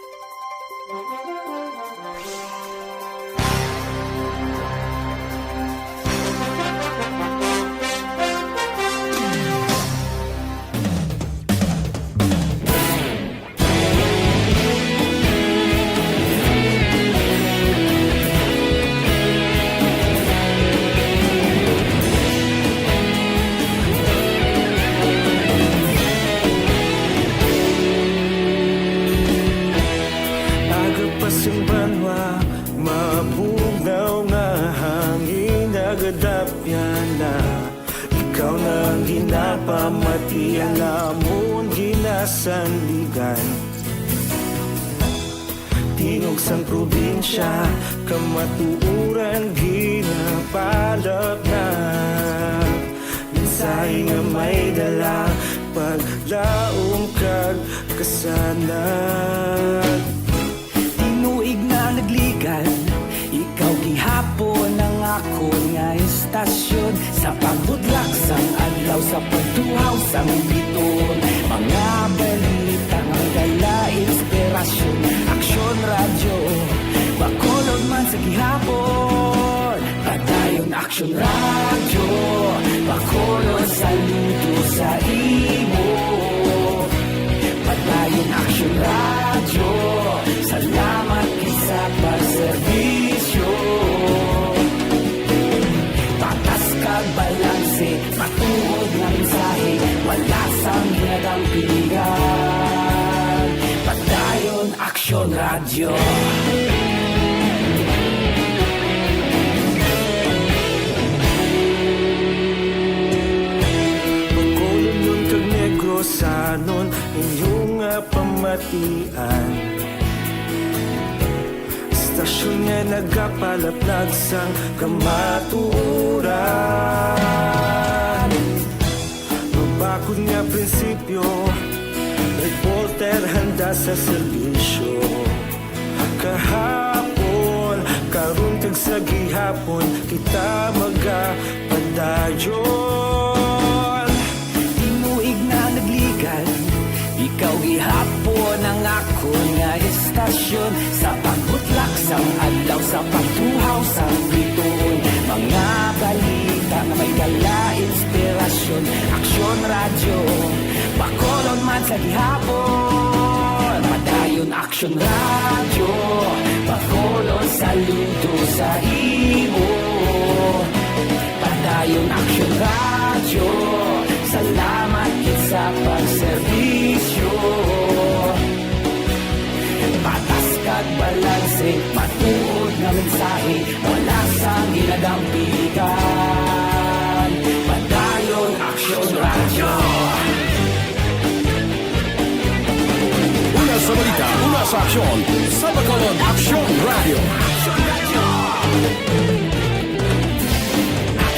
Pamatian namon ginasandigan Tingog sang probinsya kamatuuran ginapalap na Mensahe nga may dala paglaom kag kasanag Tinuig na nagligan ikaw gihapon ang ako nga istasyon Sa pagbudlak sang adlaw sa pagtuhaw sang biton Mga balita nga dala inspirasyon Aksyon radyo Bacolod man sa gihapon Padayon Aksyon radyo Bacolod saludo sa imo Padayon Aksyon radyo Salamat kisa pagserbisyo Patas kag balanse Matuod ng mensahe Wala sang hinagang pilihan Padayon Aksyon Radyo Bacolod nun kag Negros sanon Inyong pamatian Stasyon nga nagapalaplag sang kamaturan Mabakod nga prinsipyo Reporter handa sa serbisyo Kahapon, karun kag sa gihapon Kita magapadayon Tinuig na nagligan Ikaw gihapon ang ako nga istasyon Sa pagbutlak sang adlaw Sa pagtuhaw sang biton Mga balita na may dala inspirasyon Aksyon radyo Bacolod man sa gihapon Padayon Padayon Action Radio, Bacolod saludo sa imo. Padayon Action Radio, salamat kit sa pagserbisyo. Patas kag balanse, matuod nga mensahe, wala sa ginadampikan. Padayon Action Radio. Una sa balita, una sa aksyon, sa Bacolod Action Radio.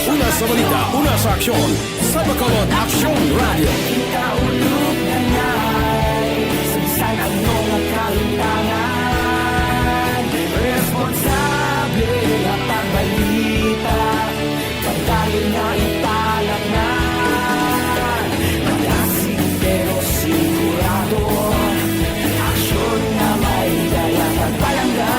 Una sa balita, una sa aksyon, sa Bacolod Action Radio. Ikaulog na na'y Sansan ang mga kalintangan. Responsable na pagbalita, pagdayon na italak na. Malasig pero sigurado, aksyon na may dayang pagpalangga.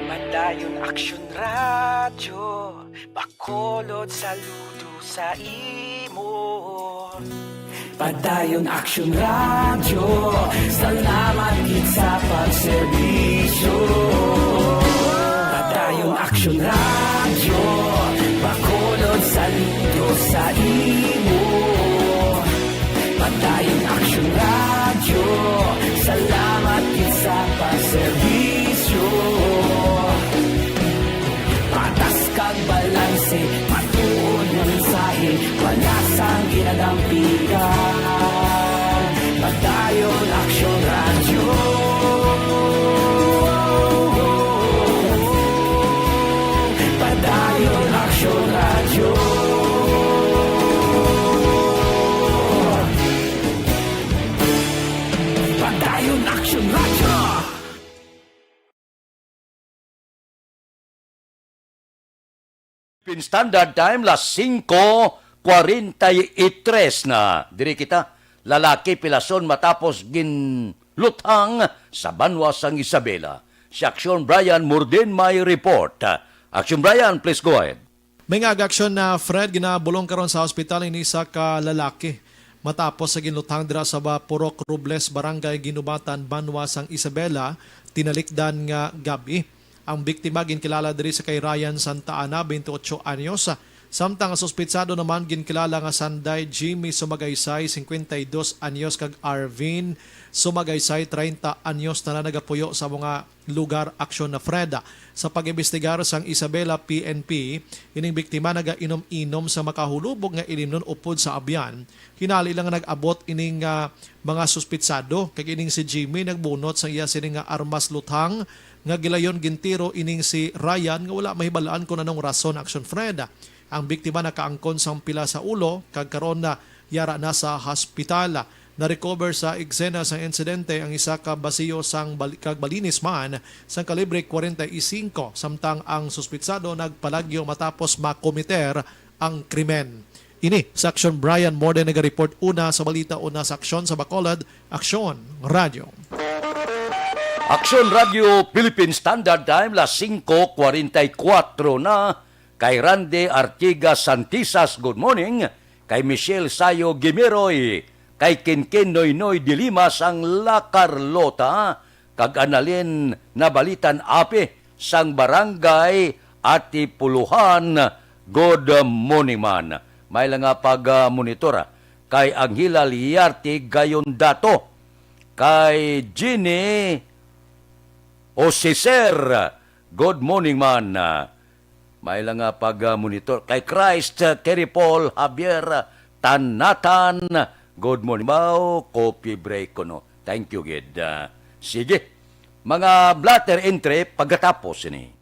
Padayon Action Radio, Bacolod saludo sa imo. Padayon Action Radio, salamat gid sa pagserbisyo. Padayon Action Radio, Bacolod saludo sa imo. Padayon Action Radio, salamat gid sa pagserbisyo. Patas kag balanse, matuod nga mensahe, wala sang ginadampikan. Padayon Action Radio. Padayon Action Radio. Padayon Action Radio. Philippine Standard Time, las 5:43 na. Diri kita, lalaki pilason matapos ginlutang sa banwa sang Isabela. Si Action Brian Murdin may report. Action Brian, please go ahead. May nga-aksyon na Fred ginabulong karon sa ospital ini isa ka lalaki matapos sa ginlutang dira sa Purok Robles, Barangay Ginubatan, Banwa sang Isabela, tinalikdan nga gabi. Ang biktima ginkilala diri sa kay Ryan Santa Ana, 28 anyos. Samtang ang suspitsado naman ginkilala nga Sanday Jimmy Sumagaysay, 52 anyos, kag Arvin Sumagaysay, 30 anyos na nagapuyo sa mga lugar aksyon na Freda. Sa pag-imbestigar sang Isabela PNP, ining biktima naga-inom-inom sa makahulubog nga ilimnon upod sa abyan. Hinali lang nag-abot ining mga suspitsado, kag ining si Jimmy nagbunot sa iya sining nga armas luthang nga gilayon gintiro ining si Ryan nga wala mahibalaan kung anong rason aksyon Freda. Ang biktima nakaangkon sang pila sa ulo kag karon na yara na sa hospital. Na-recover sa eksena sang insidente ang isa ka basiyo sang kag balinis man sang kalibre 45, samtang ang suspitsado nagpalagyo matapos makomiter ang krimen. Ini sa Action Brian Morden naga-report una sa balita, una sa aksyon sa Bacolod, Action Radio. Action Radio Philippine Standard Time, las 5:44 na. Kay Randy Artigas Santisas, good morning. Kay Michelle Sayo Gimeroy, kay Kinkin Noynoy Dilimas ang La Carlota, kag Analin Nabalitan Ape sang Barangay Atipuluhan, good morning man. May lang nga pag-monitora kay Anghila Liarte gayon dato, kay Ginny Osiser, good morning man. May lang nga pag-monitor kay Christ Terry Paul Javier Tanatan, good morning. Bao, coffee break ko no. Thank you, Gid. Sige, mga blatter entry pagkatapos ini.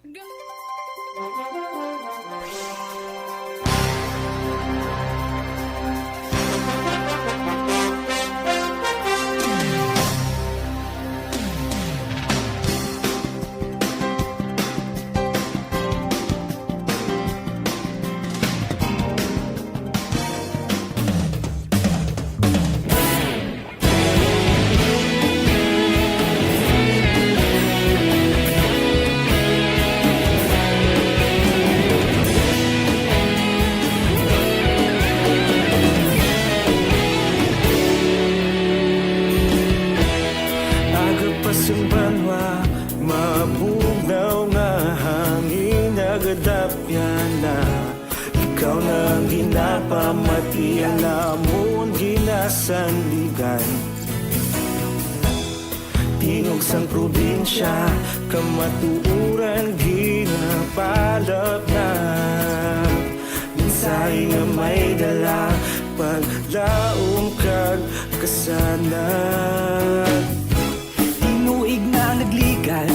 kopya na ikaw nang ginapamatian namon ginasandigan. Tingog sang probinsya kamatuuran ginapalap na minsay nga may dala paglaom kag kasanat. Tinuig na nagligan,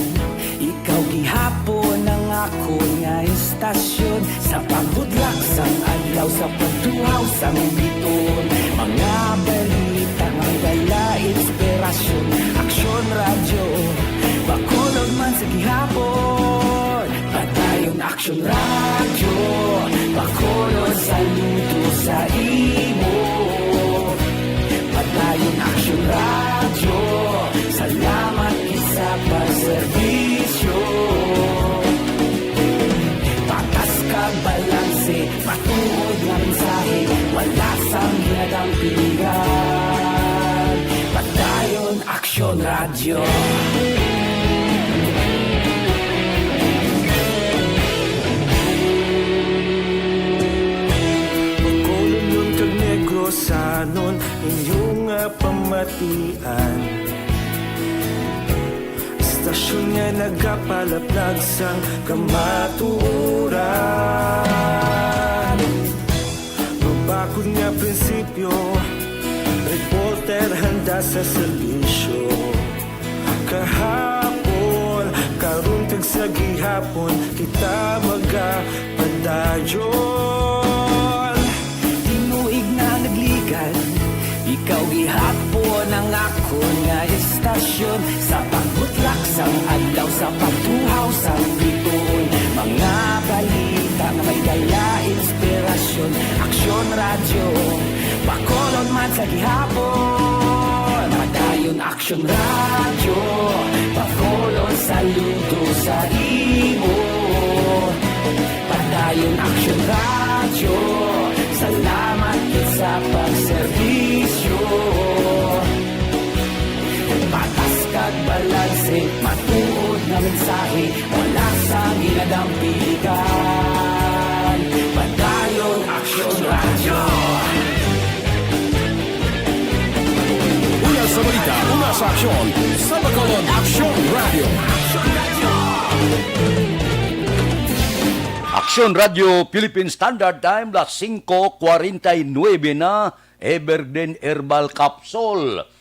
ikaw gihapon ang ako nga istasyon. Sa pagbudlak sang adlaw, sa pagtuhaw sang biton, mga balita nga dala inspirasyon. Aksyon radyo, Bacolod man sa gihapon. Padayon Aksyon radyo, Bacolod saludo sa imo. Padayon Aksyon radyo, salamat isa pagserbisyo. Patas kag balanse, patuod nga mensahe, wala sang hinadang pilihan. Padayon Aksyon radyo. Bacolod nun kag Negrosanon inyong pamatian. Istasyon nga nagapalaplag sang kamatuuran. Babakod nga prinsipyo, reporter handa sa serbisyo. Kahapon, karon kag sa gihapon, kita magapadayon. Tinuig na nagligan, ikaw gihapon ang ako nga istasyon. Sa pagbutlak sang adlaw, sa pagtuhaw sang biton, mga balita nga may dala inspirasyon. Aksyon radyo, Bacolod man sa gihapon. Padayon Aksyon radyo, Bacolod saludo sa imo. Padayon Aksyon radyo, salamat sa pagserbisyo. Patas kag balanse, matuod na mensahe, wala sang ginadang pilihan. Padayon Aksyon radyo. Una sa balita, una sa aksyon, sa Bacolod Aksyon Radio. Aksyon Radio Philippine Standard Time, las 5:49 na, Everden Herbal Capsule.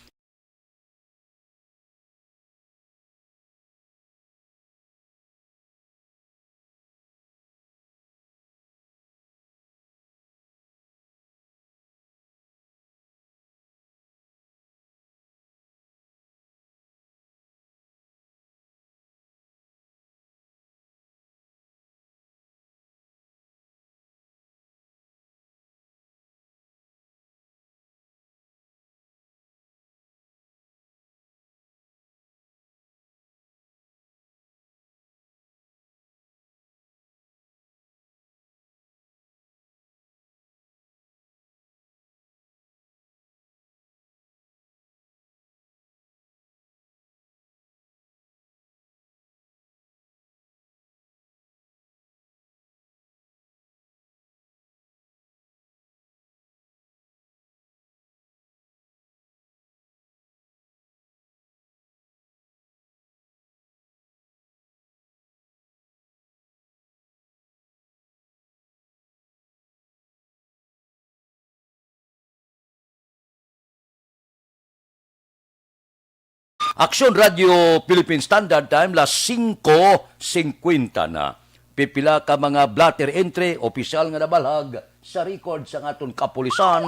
Aksyon Radio Philippine Standard Time, las 5:50 na. Pipila ka mga blatter entry, opisyal nga nabalhag sa record sa aton kapulisan.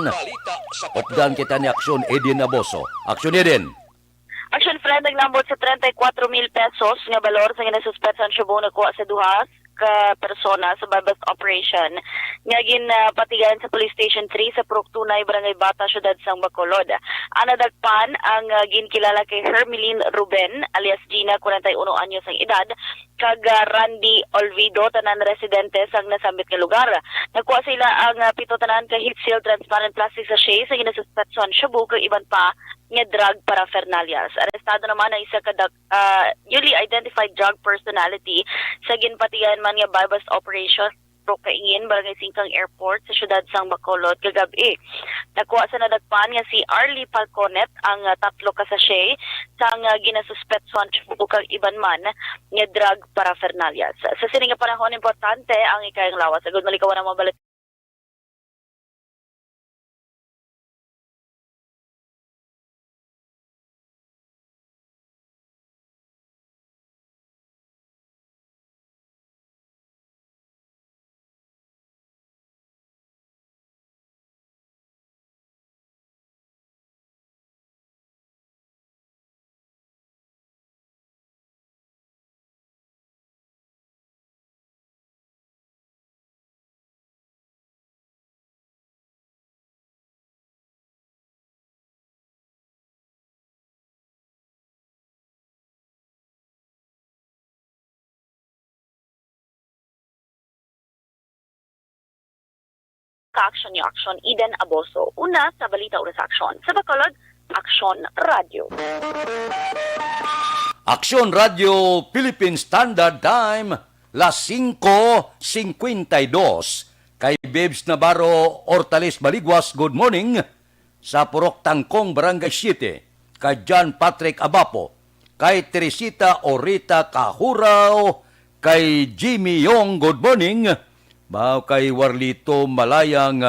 Opdan kita ni Aksyon Eden Naboso. Aksyon Eden. Action friend, naglambot sa 34,000 pesos nga balor sa ginasuspetsan siya buong nakuha sa duhas ka persona sa bypass operation nga ginapatigan sa Police Station 3 sa Purok Tunay, Barangay Bata, Syudad sang Bacolod. Anadagpan ang ginkilala kay Hermeline Ruben alias Gina, 41 anyos ang edad, kag Randy Olvido, tanan residente sang nasambit nga lugar. Nakuha sila ang pito tanan ka heat seal transparent plastic sachet sa ginasuspetsan Shabu kag iban pa nga drug paraphernalias. Arestado naman ang isa ka newly identified drug personality sa ginpatigan man nga bypass operation Kaingin, Barangay Singkang Airport sa syudad sang Bacolod kagabi. Nakuha sa nadagpan nga si Arlie Falconet ang 3 ka sachet sang ginasuspetsuhan bukang iban man nga drug paraphernalia. Sa sining nga panahon importante ang ikayang lawas. Agad malikawan ang mabalit. Ka-aksyon ni Aksyon Eden Aboso. Una sa Balita Oras Aksyon. Sa Bacolod, Aksyon Radio. Aksyon Radio Philippine Standard Time, las 5:52. Kay Bebs Navarro Hortales Baligwas, good morning. Sa Purok Tangkong, Barangay 7. Kay John Patrick Abapo. Kay Teresita Orita Kahuraw. Kay Jimmy Yong, good morning. Bao kay Warlito Malayang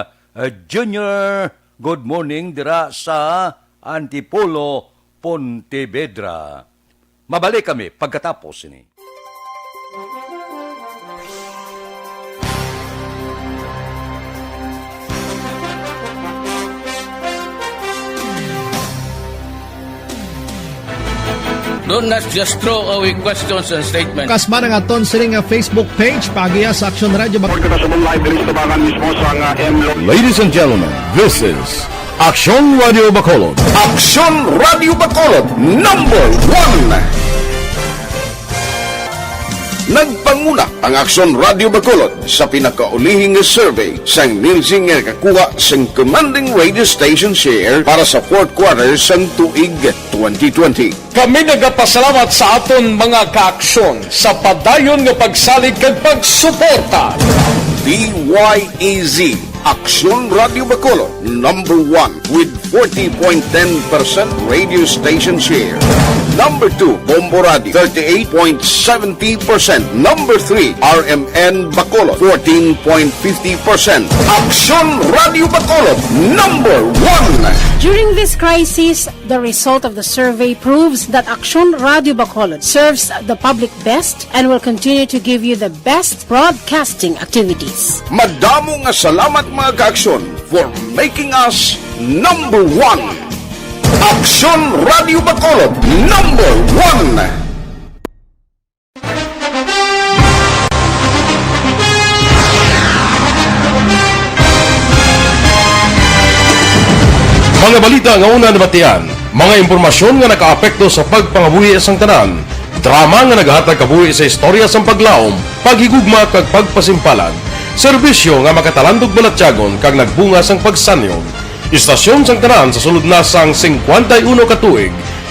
Jr., good morning dira sa Antipolo, Pontevedra. Mabalik kami pagkatapos ini. Do not just throw away questions and statements. Kasma ng aton sining nga Facebook page pagiya sa Aksyon Radio. Ladies and gentlemen, this is Aksyon Radio Bacolod. Aksyon Radio Bacolod, number 1. Nagpanguna ang Aksyon Radio Bacolod sa pinakaulihing survey sang Nielsen nga kakuha sang commanding radio station share para sa 4th quarter sang tuig 2020. Kami nagapasalamat sa aton mga kaaksyon sa padayon nga pagsalig kag pagsuporta. DYEZ Aksyon Radio Bacolod, number 1 with 40.10% radio station share. Number 2, Bombo Radio, 38.70%. Number 3, RMN Bacolod, 14.50%. Aksyon Radio Bacolod, number 1. During this crisis, the result of the survey proves that Aksyon Radio Bacolod serves the public best and will continue to give you the best broadcasting activities. Madamo nga salamat mga kaaksyon for making us number 1. Aksyon Radio Bacolod, number 1. Mga balita nga una nabatian, mga impormasyon nga nakaapekto sa pagpangabuhi sang tanan, drama nga naghatag kabuhi sa istorya sang paglaom, paghigugma kag pagpasimpalan, serbisyo nga makatalandog balatyagon kag nagbunga sang pagsanyog, istasyon sang tanan sa sulod na sang 51 ka tuig,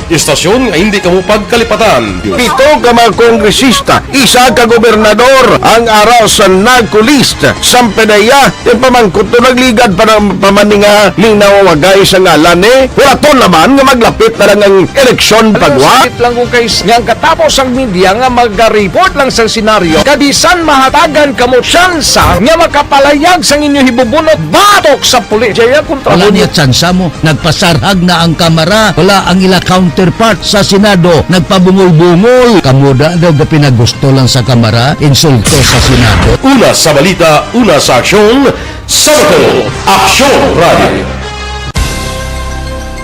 istasyon nga hindi kamupag kalipatan. 7 ka mga kongresista, 1 ka gobernador ang araw sa nagkulist sang pedaya yung pamangkot to nagligad para pamaninga linaw wagay sa ngalan wala to naman nga maglapit na lang ang eleksyon pagwa. Sakit lang kung kayo nga katapos ang media nga mag-report lang sa senaryo kabisan mahatagan kamo tsansa nga makapalayag sang inyo hibubunot batok sa pulis. Jaya kontra Wala niya tsansa mo. Nagpasarhag na ang kamera. Wala ang ila counterpart sa Senado. Nagpabungol-bungol. Kamuda daw ga pinagusto lang sa kamera. Insulto sa Senado. Una sa balita, una sa aksyon, sa Bacolod, Aksyon Radio.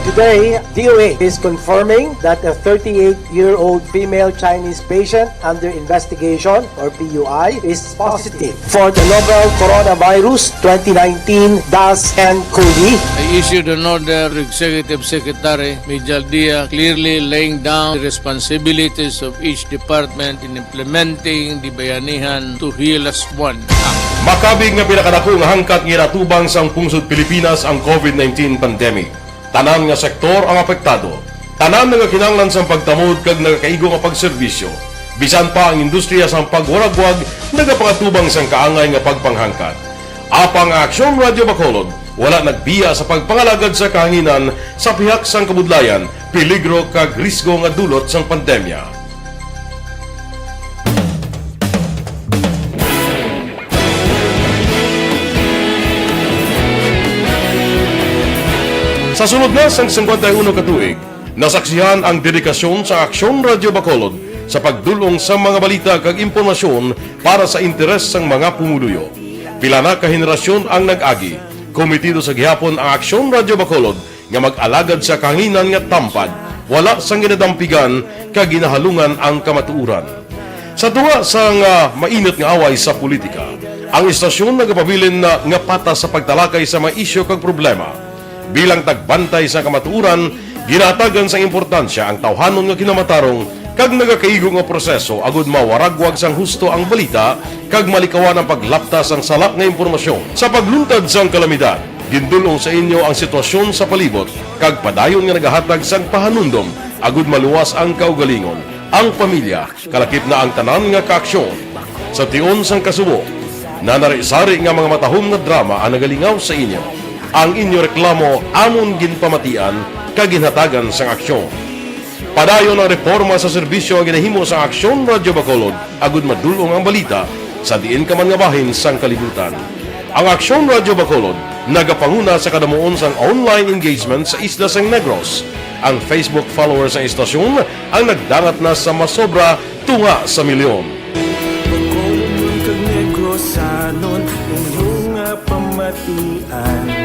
Today, DOA is confirming that a 38-year-old female Chinese patient under investigation, or PUI, is positive for the novel coronavirus 2019-10-CoV. I issued an order to Executive Secretary Mijal Dia clearly laying down the responsibilities of each department in implementing the Bayanihan to Heal as One Act. Makabig nga pinakadako nga hangkat nga natubang sang pungsod Pilipinas ang COVID-19 pandemic. Tanan nga sektor ang apektado. Tanan nga kinahanglan sang pagtamod kag nagakaigo nga pagserbisyo. Bisan pa ang industriya sang pagwaragwag nagapangatubang sang kaangay nga pagpanghangkat. Apang Aksyon Radio Bacolod, wala nagbiya sa pagpangalagad sa kahanginan sa pihak sang kabudlayan, peligro kag risgo nga dulot sang pandemya. Sa sunod na sang 51 katuig, nasaksihan ang dedikasyon sa Aksyon Radio Bacolod sa pagdulong sa mga balita kag impormasyon para sa interes sang mga pumuluyo. Pila na ka henerasyon ang nag-agi, komitido sa gihapon ang Aksyon Radio Bacolod nga mag-alagad sa kahanginan nga tampad, wala sang ginadampigan kag ginahalungan ang kamatuuran. Sa tunga sang mainit nga away sa politika, ang istasyon nagapabilin na nga patas sa pagtalakay sa mga isyu kag problema. Bilang tagbantay sa kamatuuran, ginatagan sa importansya ang tawhanon nga kinamatarong kag nagakaigo nga proseso agud mawaragwag sang husto ang balita kag malikawan ang paglaptas ang salak nga impormasyon. Sa pagluntad sang kalamidad, gindulong sa inyo ang sitwasyon sa palibot kag padayon nga nagahatag sang pahanundom agud maluwas ang kaugalingon, ang pamilya, kalakip na ang tanan nga kaaksyon. Sa tion sang kasubo, nanari-sari nga mga matahom nga drama ang nagalingaw sa inyo. Ang inyo reklamo amon ginpamatian kag ginhatagan sang aksyon. Padayon ang reforma sa serbisyo ang ginahimo sa Aksyon Radio Bacolod agud madulong ang balita sa diin ka man nga bahin sang kalibutan. Ang Aksyon Radio Bacolod nagapanguna sa kadamuon sang online engagement sa isla sang Negros. Ang Facebook followers sa istasyon ang nagdangat na sa masobra tunga sa milyon. Bacolod kag Negros sanon inyong pamatian.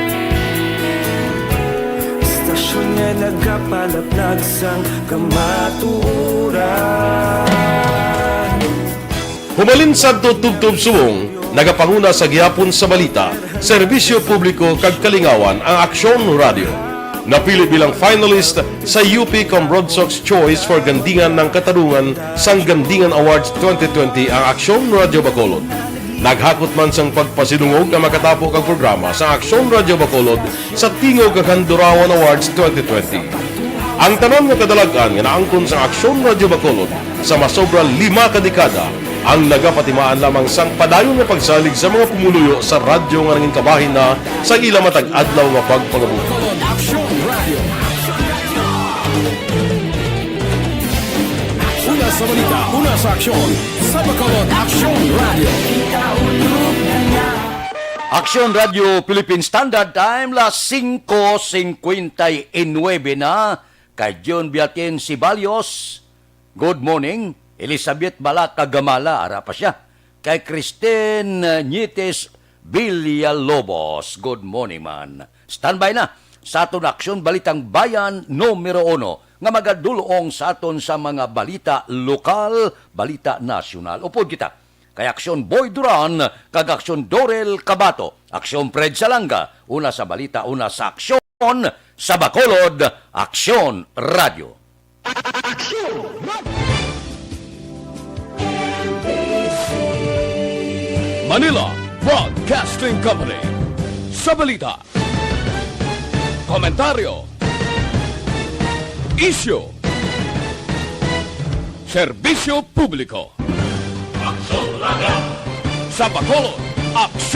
Istasyon nga nagapalaplag sang kamaturan. Humalin sa tutubtub subong, nagapanguna sa gihapon sa balita, serbisyo publiko kag kalingawan ang Aksyon Radio. Napili bilang finalist sa UP Broadsox Choice for Gandingan ng Katarungan sang Gandingan Awards 2020 ang Aksyon Radio Bacolod. Naghakot man sang pagpasidungog ang makatapo kang programa sa Aksyon Radio Bacolod sa Tingog kag Handurawan Awards 2020. Ang tanan nga kadalagan nga naangkon sa Aksyon Radio Bacolod sa masobra 5 ka dekada ang nagapatimaan lamang sang padayon nga pagsalig sa mga pumuluyo sa radyo nga nangin kabahin na sa ila matag adlaw nga pagpangabuhi. Una sa balita, una sa aksyon, sa Bacolod Aksyon Radio. Aksyon Radio Philippine Standard Time, las 5:59 na. Kay John Biatin Sibalios, good morning. Elizabeth Balata Gamala, ara pa siya. Kay Christine Nietes Villalobos, good morning man. Standby na sa aton Aksyon Balitang Bayan numero 1 nga magadulong sa aton sa mga balita lokal, balita nasyonal. Upod kita kay Aksyon Boy Duran, kag Aksyon Dorel Cabato, Aksyon Fred Salanga, una sa balita, una sa aksyon sa Bacolod, Aksyon Radio. Manila Broadcasting Company. Sa balita, komentaryo, issue, serbisyo publiko. Sa Bacolod, Aksyon!